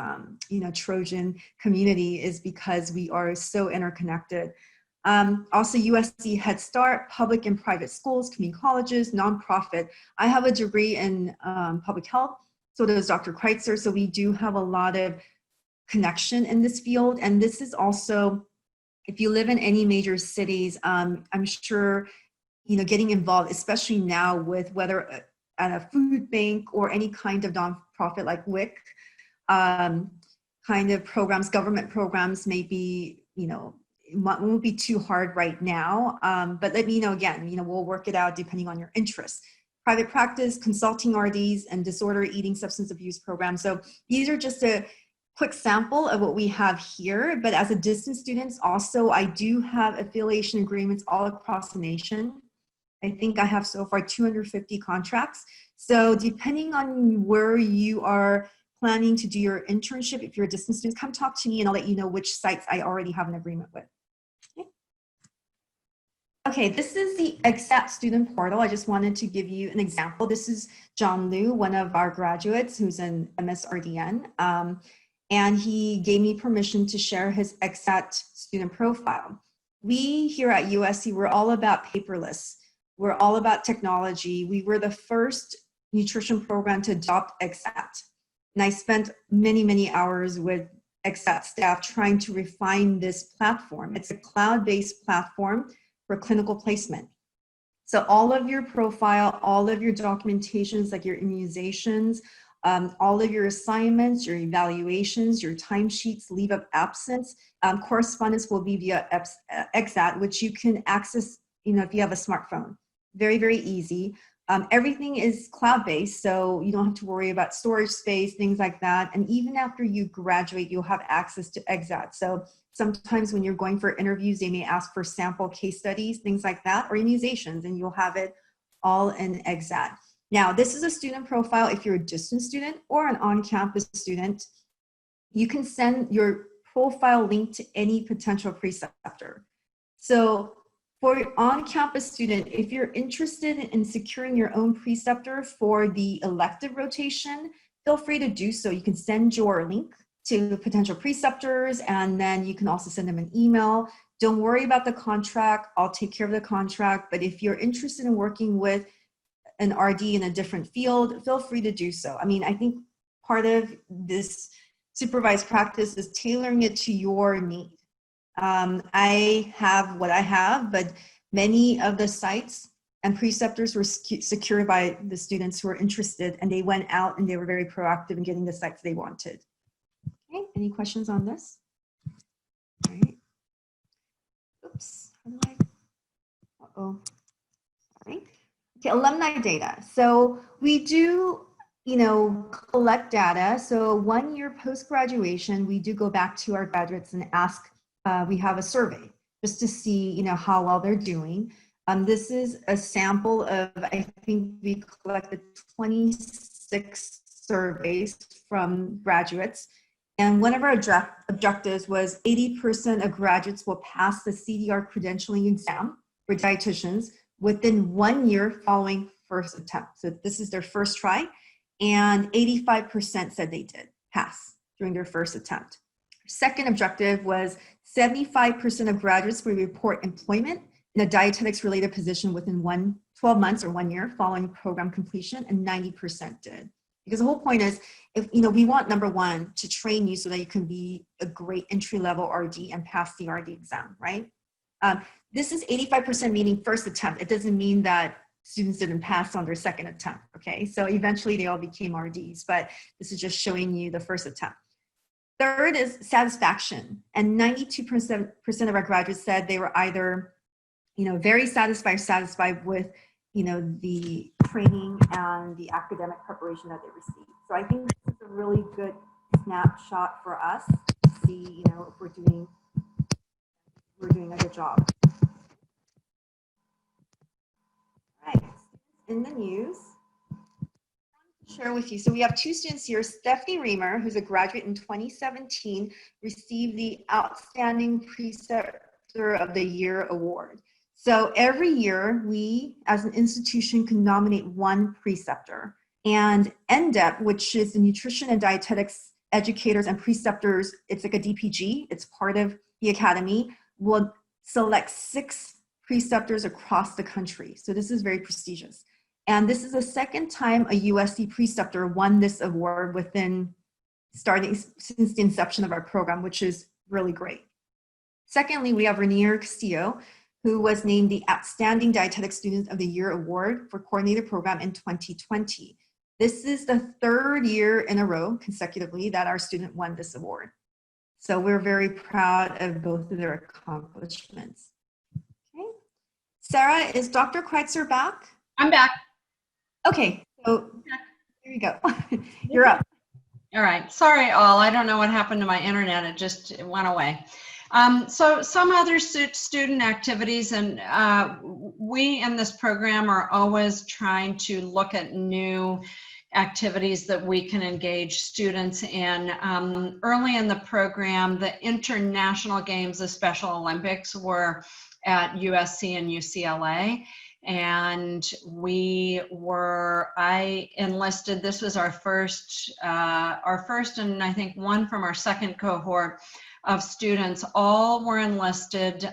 Trojan community, is because we are so interconnected. Also USC Head Start, public and private schools, community colleges, nonprofit. I have a degree in public health. So does Dr. Kreitzer. So we do have a lot of connection in this field. And this is also, if you live in any major cities, I'm sure, getting involved, especially now with whether at a food bank or any kind of nonprofit like WIC, kind of programs, government programs may be, won't be too hard right now, but let me know again, we'll work it out depending on your interests. Private practice, consulting RDs, and disorder eating substance abuse programs. So these are just a quick sample of what we have here, but as a distance student also, I do have affiliation agreements all across the nation. I think I have so far 250 contracts. So depending on where you are planning to do your internship, if you're a distance student, come talk to me and I'll let you know which sites I already have an agreement with. Okay, this is the Exxat student portal. I just wanted to give you an example. This is John Liu, one of our graduates who's an MSRDN, and he gave me permission to share his Exxat student profile. We here at USC, we're all about paperless. We're all about technology. We were the first nutrition program to adopt Exxat. And I spent many, many hours with Exxat staff trying to refine this platform. It's a cloud-based platform for clinical placement. So all of your profile, all of your documentations, like your immunizations, all of your assignments, your evaluations, your timesheets, leave of absence, correspondence will be via Exxat, which you can access, if you have a smartphone. Very, very easy. Everything is cloud-based, so you don't have to worry about storage space, things like that. And even after you graduate, you'll have access to Exxat. So sometimes when you're going for interviews, they may ask for sample case studies, things like that, or immunizations, and you'll have it all in Exxat. Now, this is a student profile. If you're a distance student or an on-campus student, you can send your profile link to any potential preceptor. So for your on-campus student, if you're interested in securing your own preceptor for the elective rotation, feel free to do so. You can send your link to potential preceptors, and then you can also send them an email. Don't worry about the contract. I'll take care of the contract. But if you're interested in working with an RD in a different field, feel free to do so. I mean, I think part of this supervised practice is tailoring it to your need. I have what I have, but many of the sites and preceptors were secured by the students who were interested, and they went out and they were very proactive in getting the sites they wanted. Okay, any questions on this? All right. Oops, how do I, uh-oh, sorry. Okay, alumni data. So we do, collect data. So 1 year post-graduation, we do go back to our graduates and ask, we have a survey just to see, how well they're doing. This is a sample of, I think we collected 26 surveys from graduates. And one of our objectives was 80% of graduates will pass the CDR credentialing exam for dietitians within 1 year following first attempt. So this is their first try, and 85% said they did pass during their first attempt. Second objective was 75% of graduates will report employment in a dietetics related position within 12 months or 1 year following program completion, and 90% did. Because the whole point is, if we want, number one, to train you so that you can be a great entry-level RD and pass the RD exam, right? This is 85% meaning first attempt. It doesn't mean that students didn't pass on their second attempt, okay? So eventually they all became RDs, but this is just showing you the first attempt. Third is satisfaction, and 92% of our graduates said they were either, very satisfied or satisfied with, the training and the academic preparation that they received. So I think this is a really good snapshot for us to see, if we're doing a good job. All right, in the news, share with you. So we have two students here. Stephanie Riemer, who's a graduate in 2017, received the Outstanding Preceptor of the Year award. So every year, we as an institution can nominate one preceptor. And NDEP, which is the Nutrition and Dietetics Educators and Preceptors, it's like a DPG, it's part of the academy, will select 6 preceptors across the country. So this is very prestigious. And this is the second time a USC preceptor won this award starting since the inception of our program, which is really great. Secondly, we have Riemer Castillo, who was named the Outstanding Dietetic Student of the Year Award for Coordinated Program in 2020. This is the 3rd year in a row consecutively that our student won this award. So we're very proud of both of their accomplishments. Okay. Sarah, is Dr. Kreitzer back? I'm back. Okay, so here you go. You're up. All right. Sorry, all. I don't know what happened to my internet. It went away. So some other student activities, and we in this program are always trying to look at new activities that we can engage students in. Early in the program, the International Games, the Special Olympics, were at USC and UCLA. And I enlisted, this was our first and I think one from our second cohort of students. All were enlisted.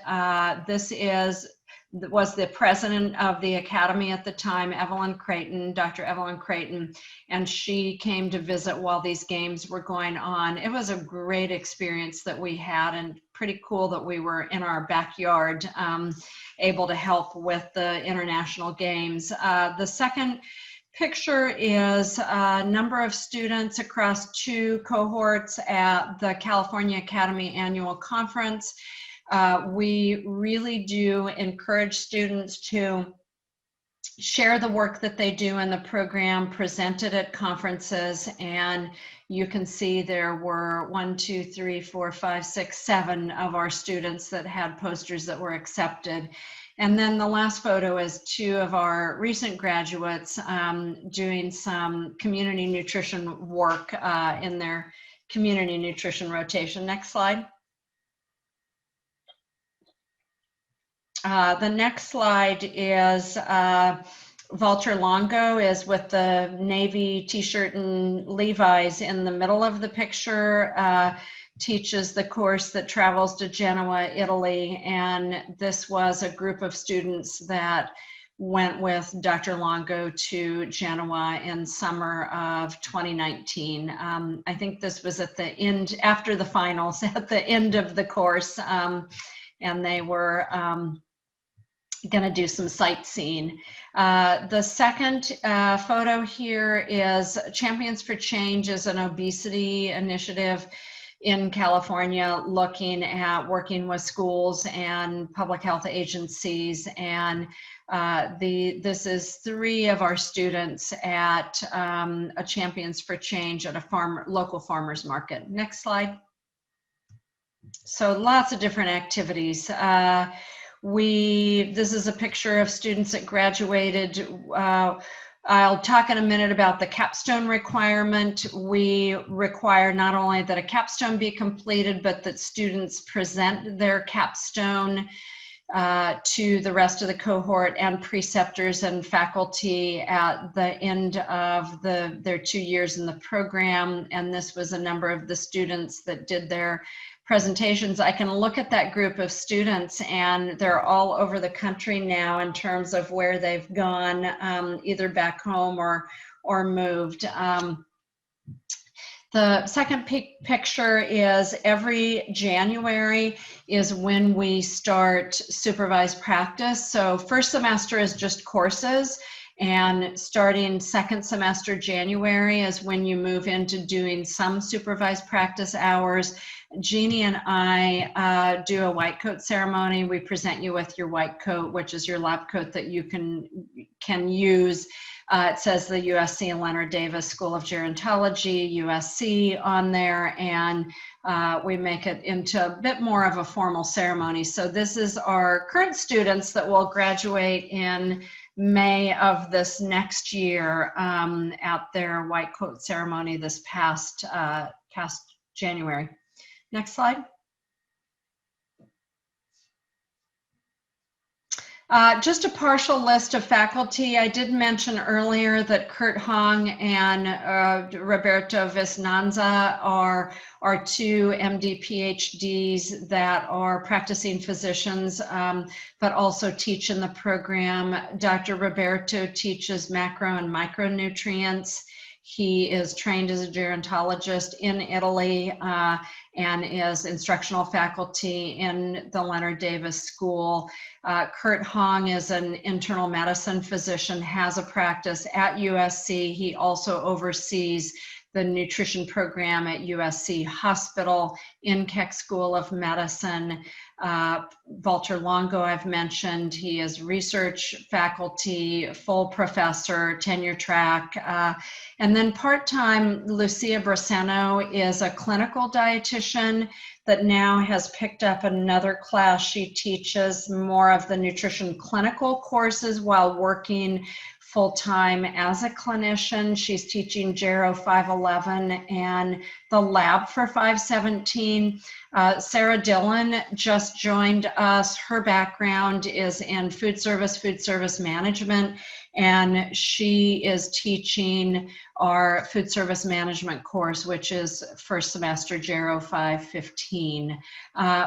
This was the president of the academy at the time, Dr. Evelyn Creighton, and she came to visit while these games were going on. It was a great experience that we had, and pretty cool that we were in our backyard able to help with the international games. The second picture is a number of students across 2 cohorts at the California Academy Annual Conference. We really do encourage students to share the work that they do in the program, present it at conferences, and you can see there were 1, 2, 3, 4, 5, 6, 7 of our students that had posters that were accepted. And then the last photo is 2 of our recent graduates doing some community nutrition work in their community nutrition rotation. Next slide. The next slide is Walter Longo is with the Navy t-shirt and Levi's in the middle of the picture, teaches the course that travels to Genoa, Italy. And this was a group of students that went with Dr. Longo to Genoa in summer of 2019. I think this was at the end, after the finals, at the end of the course. And they were going to do some sightseeing. The second photo here is Champions for Change, is an obesity initiative in California looking at working with schools and public health agencies. And this is 3 of our students at a Champions for Change at a local farmers market. Next slide. So lots of different activities. This is a picture of students that graduated. I'll talk in a minute about the capstone requirement. We require not only that a capstone be completed, but that students present their capstone to the rest of the cohort and preceptors and faculty at the end of their 2 years in the program. And this was a number of the students that did their presentations. I can look at that group of students, and they're all over the country now in terms of where they've gone, either back home or moved. The second picture is every January is when we start supervised practice. So first semester is just courses, and starting second semester January is when you move into doing some supervised practice hours. Jeannie and I do a white coat ceremony. We present you with your white coat, which is your lab coat that you can use. It says the USC Leonard Davis School of Gerontology, USC on there, and we make it into a bit more of a formal ceremony. So this is our current students that will graduate in May of this next year at their white coat ceremony this past January. Next slide. Just a partial list of faculty. I did mention earlier that Kurt Hong and Roberto Visnanza are 2 MD PhDs that are practicing physicians, but also teach in the program. Dr. Roberto teaches macro and micronutrients. He is trained as a gerontologist in Italy and is instructional faculty in the Leonard Davis School. Kurt Hong is an internal medicine physician, has a practice at USC. He also oversees the nutrition program at USC Hospital, in Keck School of Medicine. Walter Longo, I've mentioned, he is research faculty, full professor, tenure track. And then part-time, Lucia Braceno is a clinical dietitian that now has picked up another class. She teaches more of the nutrition clinical courses while working full-time as a clinician. She's teaching Gero 511 and the lab for 517. Sarah Dillon just joined us. Her background is in food service management, and she is teaching our food service management course, which is first semester Gero 515.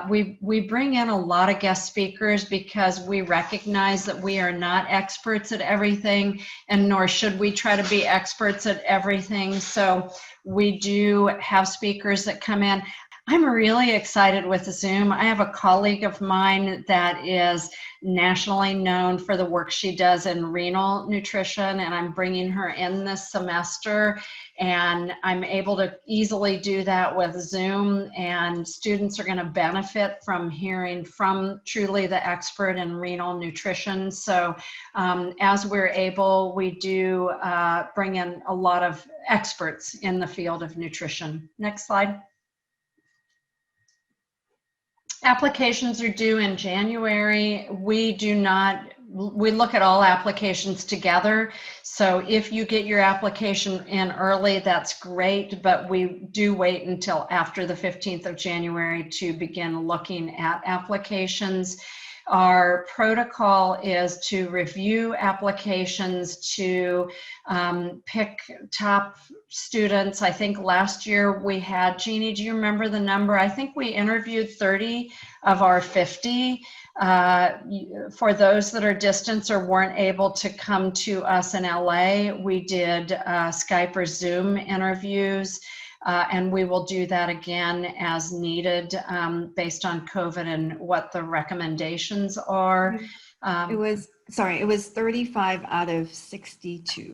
We bring in a lot of guest speakers because we recognize that we are not experts at everything, and nor should we try to be experts at everything. So we do have speakers that come in. I'm really excited with Zoom. I have a colleague of mine that is nationally known for the work she does in renal nutrition, and I'm bringing her in this semester, and I'm able to easily do that with Zoom, and students are going to benefit from hearing from truly the expert in renal nutrition. So as we're able, we do bring in a lot of experts in the field of nutrition. Next slide. Applications are due in January. We look at all applications together. So if you get your application in early, that's great, but we do wait until after the 15th of January to begin looking at applications. Our protocol is to review applications, to pick top students. I think last year we had, Jeannie, do you remember the number? I think we interviewed 30 of our 50. For those that are distance or weren't able to come to us in LA, we did Skype or Zoom interviews. And we will do that again as needed based on COVID and what the recommendations are. It was 35 out of 62.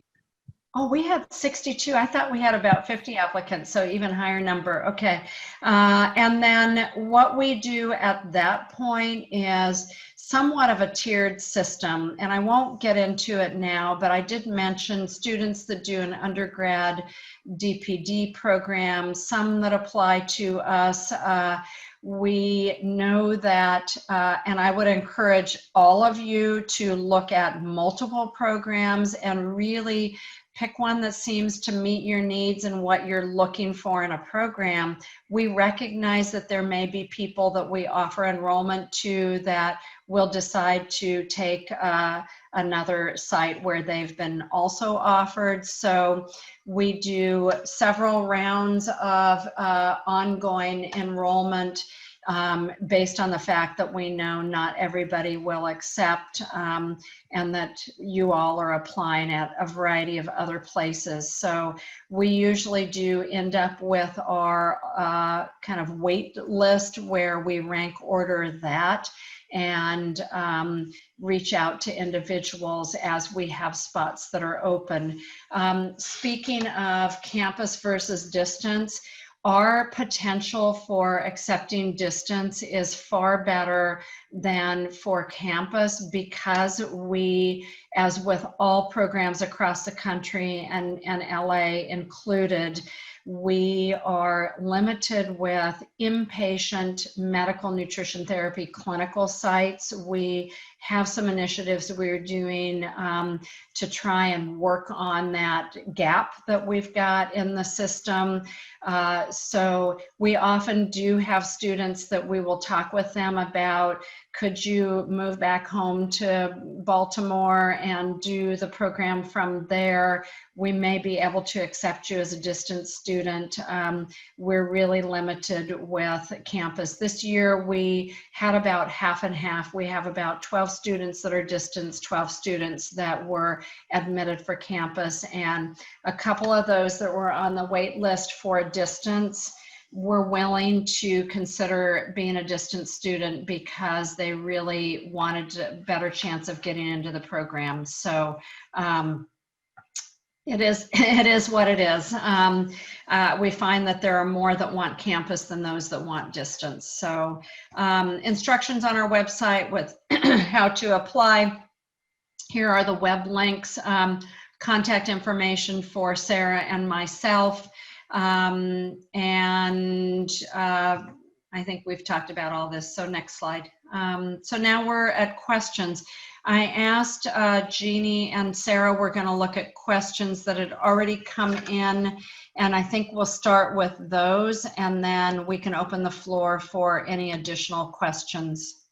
Oh, we had 62. I thought we had about 50 applicants, so even higher number. Okay. And then what we do at that point is somewhat of a tiered system, and I won't get into it now, but I did mention students that do an undergrad DPD program, some that apply to us. We know that, and I would encourage all of you to look at multiple programs and really pick one that seems to meet your needs and what you're looking for in a program. We recognize that there may be people that we offer enrollment to that will decide to take another site where they've been also offered. So we do several rounds of ongoing enrollment based on the fact that we know not everybody will accept and that you all are applying at a variety of other places. So we usually do end up with our kind of wait list where we rank order that and reach out to individuals as we have spots that are open. Speaking of campus versus distance, our potential for accepting distance is far better than for campus because we, as with all programs across the country and LA included, we are limited with inpatient medical nutrition therapy clinical sites. We have some initiatives that we're doing to try and work on that gap that we've got in the system. So we often do have students that we will talk with them about, could you move back home to Baltimore and do the program from there? We may be able to accept you as a distance student. We're really limited with campus. This year we had about half and half. We have about 12 students that are distance, 12 students that were admitted for campus, and a couple of those that were on the wait list for distance were willing to consider being a distance student because they really wanted a better chance of getting into the program. So It is what it is. We find that there are more that want campus than those that want distance. So instructions on our website with how to apply. Here are the web links, contact information for Sarah and myself. I think we've talked about all this. So next slide. So now we're at questions. I asked Jeannie and Sarah, we're going to look at questions that had already come in, and I think we'll start with those, and then we can open the floor for any additional questions.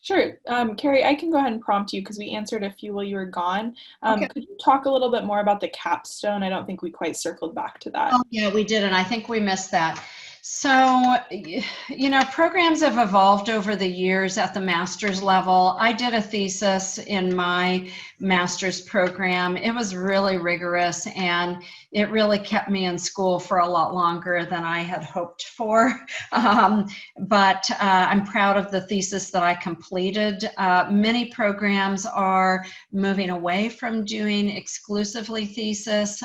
Sure. Carrie, I can go ahead and prompt you because we answered a few while you were gone. Okay. Could you talk a little bit more about the capstone? I don't think we quite circled back to that. Oh, yeah, we did, and I think we missed that. So, you know, programs have evolved over the years at the master's level. I did a thesis in my master's program. It was really rigorous, and it really kept me in school for a lot longer than I had hoped for. But I'm proud of the thesis that I completed. Many programs are moving away from doing exclusively thesis.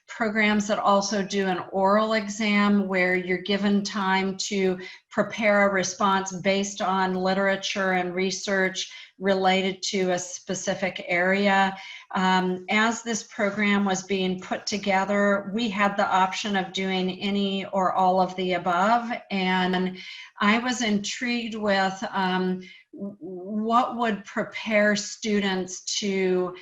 Programs that also do an oral exam where you're given time to prepare a response based on literature and research related to a specific area. As this program was being put together, we had the option of doing any or all of the above, and I was intrigued with what would prepare students to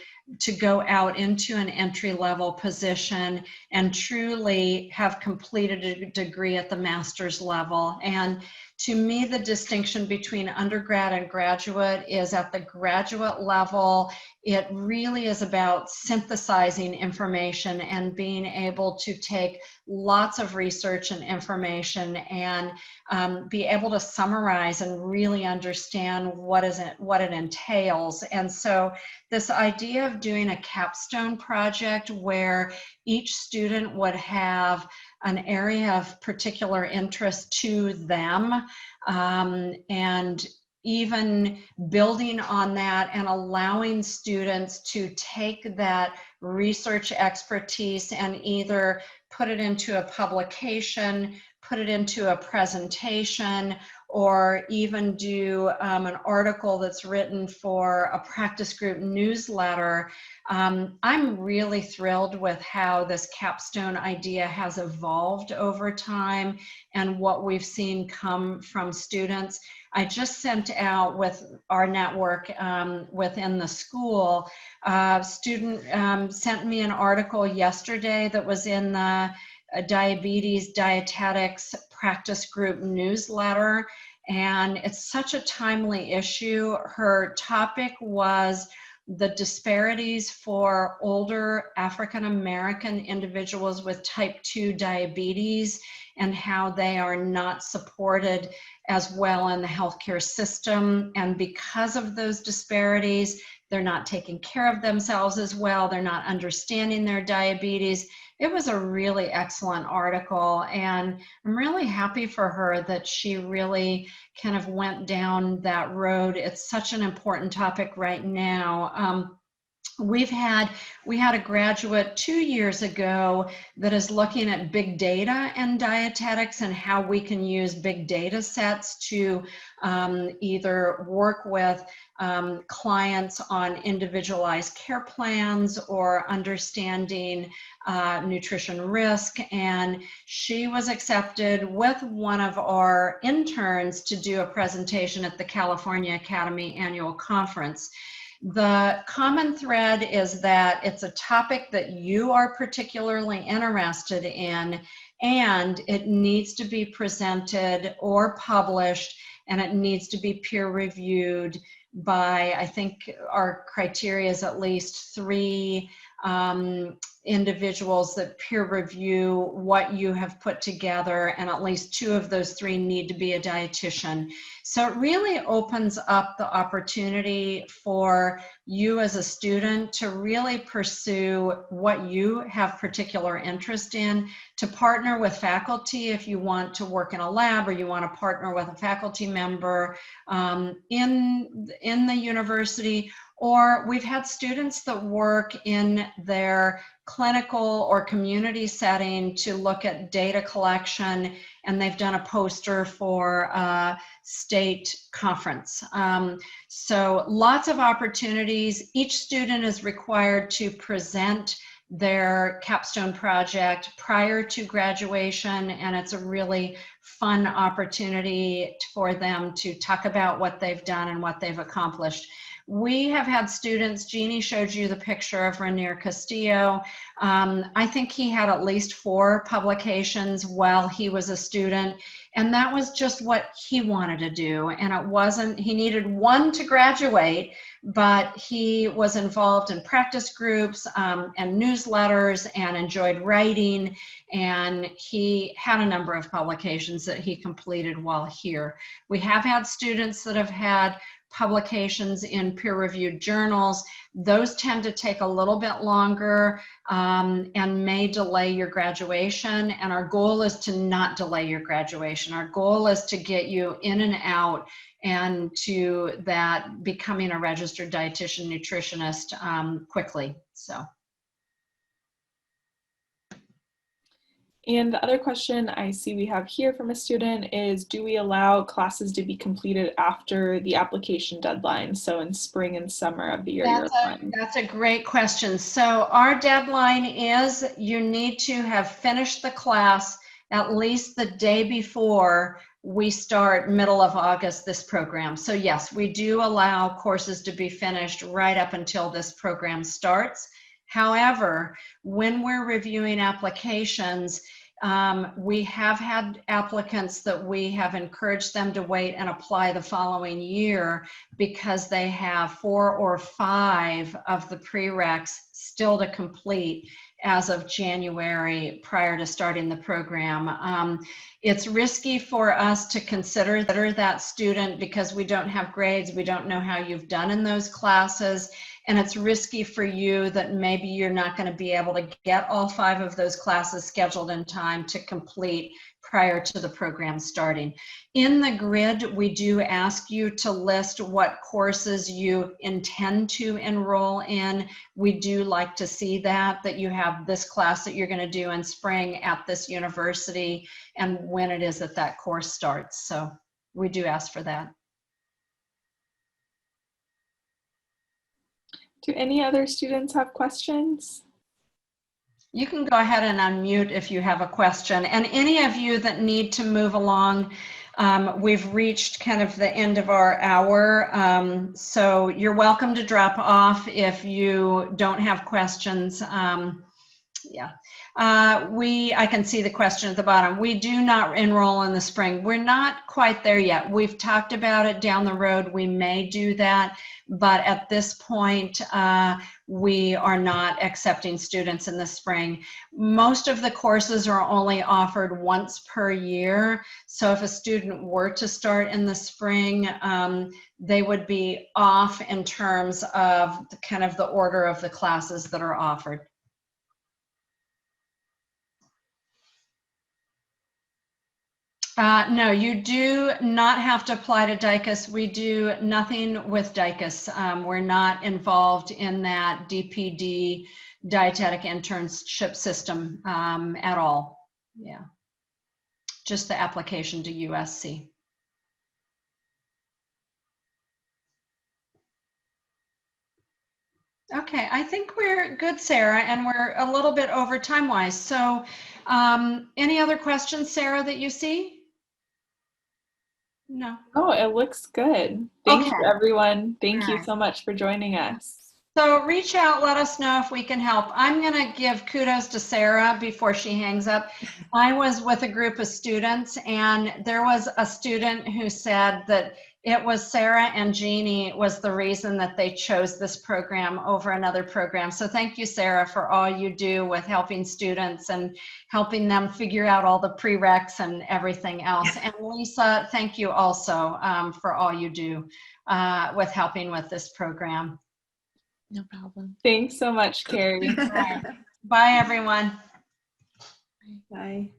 go out into an entry-level position and truly have completed a degree at the master's level. And to me, the distinction between undergrad and graduate is at the graduate level, it really is about synthesizing information and being able to take lots of research and information and be able to summarize and really understand what it entails. And so this idea of doing a capstone project where each student would have an area of particular interest to them, and even building on that and allowing students to take that research expertise and either put it into a publication, put it into a presentation, or even do an article that's written for a practice group newsletter. I'm really thrilled with how this capstone idea has evolved over time and what we've seen come from students. I just sent out with our network within the school, a student sent me an article yesterday that was in the Diabetes Dietetics Practice Group newsletter, and it's such a timely issue. Her topic was the disparities for older African American individuals with type 2 diabetes and how they are not supported as well in the healthcare system. And because of those disparities, they're not taking care of themselves as well. They're not understanding their diabetes. It was a really excellent article, and I'm really happy for her that she really kind of went down that road. It's such an important topic right now. We had a graduate 2 years ago that is looking at big data and dietetics and how we can use big data sets to either work with clients on individualized care plans or understanding nutrition risk. And she was accepted with one of our interns to do a presentation at the California Academy Annual Conference. The common thread is that it's a topic that you are particularly interested in, and it needs to be presented or published, and it needs to be peer reviewed by, I think our criteria is at least 3 individuals that peer review what you have put together, and at least 2 of those 3 need to be a dietitian. So it really opens up the opportunity for you as a student to really pursue what you have particular interest in, to partner with faculty if you want to work in a lab or you want to partner with a faculty member in the university, or we've had students that work in their clinical or community setting to look at data collection, and they've done a poster for a state conference. So lots of opportunities. Each student is required to present their capstone project prior to graduation, and it's a really fun opportunity for them to talk about what they've done and what they've accomplished. We have had students, Jeannie showed you the picture of Riemer Castillo. I think he had at least 4 publications while he was a student, and that was just what he wanted to do. And it wasn't, he needed 1 to graduate, but he was involved in practice groups and newsletters and enjoyed writing, and he had a number of publications that he completed while here. We have had students that have had publications in peer-reviewed journals. Those tend to take a little bit longer and may delay your graduation, and our goal is to not delay your graduation. Our goal is to get you in and out and to that becoming a registered dietitian nutritionist quickly. So. And the other question I see we have here from a student is, do we allow classes to be completed after the application deadline? So in spring and summer of the year you're applying. That's a great question. So our deadline is you need to have finished the class at least the day before we start middle of August this program. So yes, we do allow courses to be finished right up until this program starts. However, when we're reviewing applications, we have had applicants that we have encouraged them to wait and apply the following year because they have 4 or 5 of the prereqs still to complete as of January prior to starting the program. It's risky for us to consider that student because we don't have grades, we don't know how you've done in those classes, and it's risky for you that maybe you're not going to be able to get all 5 of those classes scheduled in time to complete prior to the program starting. In the grid, we do ask you to list what courses you intend to enroll in. We do like to see that you have this class that you're going to do in spring at this university and when it is that course starts. So we do ask for that. Do any other students have questions? You can go ahead and unmute if you have a question. And any of you that need to move along, we've reached kind of the end of our hour. So you're welcome to drop off if you don't have questions. Yeah. I can see the question at the bottom. We do not enroll in the spring. We're not quite there yet. We've talked about it down the road. We may do that, but at this point, we are not accepting students in the spring. Most of the courses are only offered once per year. So if a student were to start in the spring, they would be off in terms of kind of the order of the classes that are offered. No, you do not have to apply to DICUS. We do nothing with DICUS. We're not involved in that DPD dietetic internship system at all. Yeah, just the application to USC. Okay, I think we're good, Sarah, and we're a little bit over time-wise. So any other questions, Sarah, that you see? No. Oh, it looks good. Thank you, Okay. everyone. Thank you All right. so much for joining us. So reach out, let us know if we can help. I'm going to give kudos to Sarah before she hangs up. I was with a group of students, and there was a student who said that it was Sarah and Jeannie was the reason that they chose this program over another program. So thank you, Sarah, for all you do with helping students and helping them figure out all the prereqs and everything else. And Lisa, thank you also for all you do with helping with this program. No problem. Thanks so much, Carrie. Bye, everyone. Bye.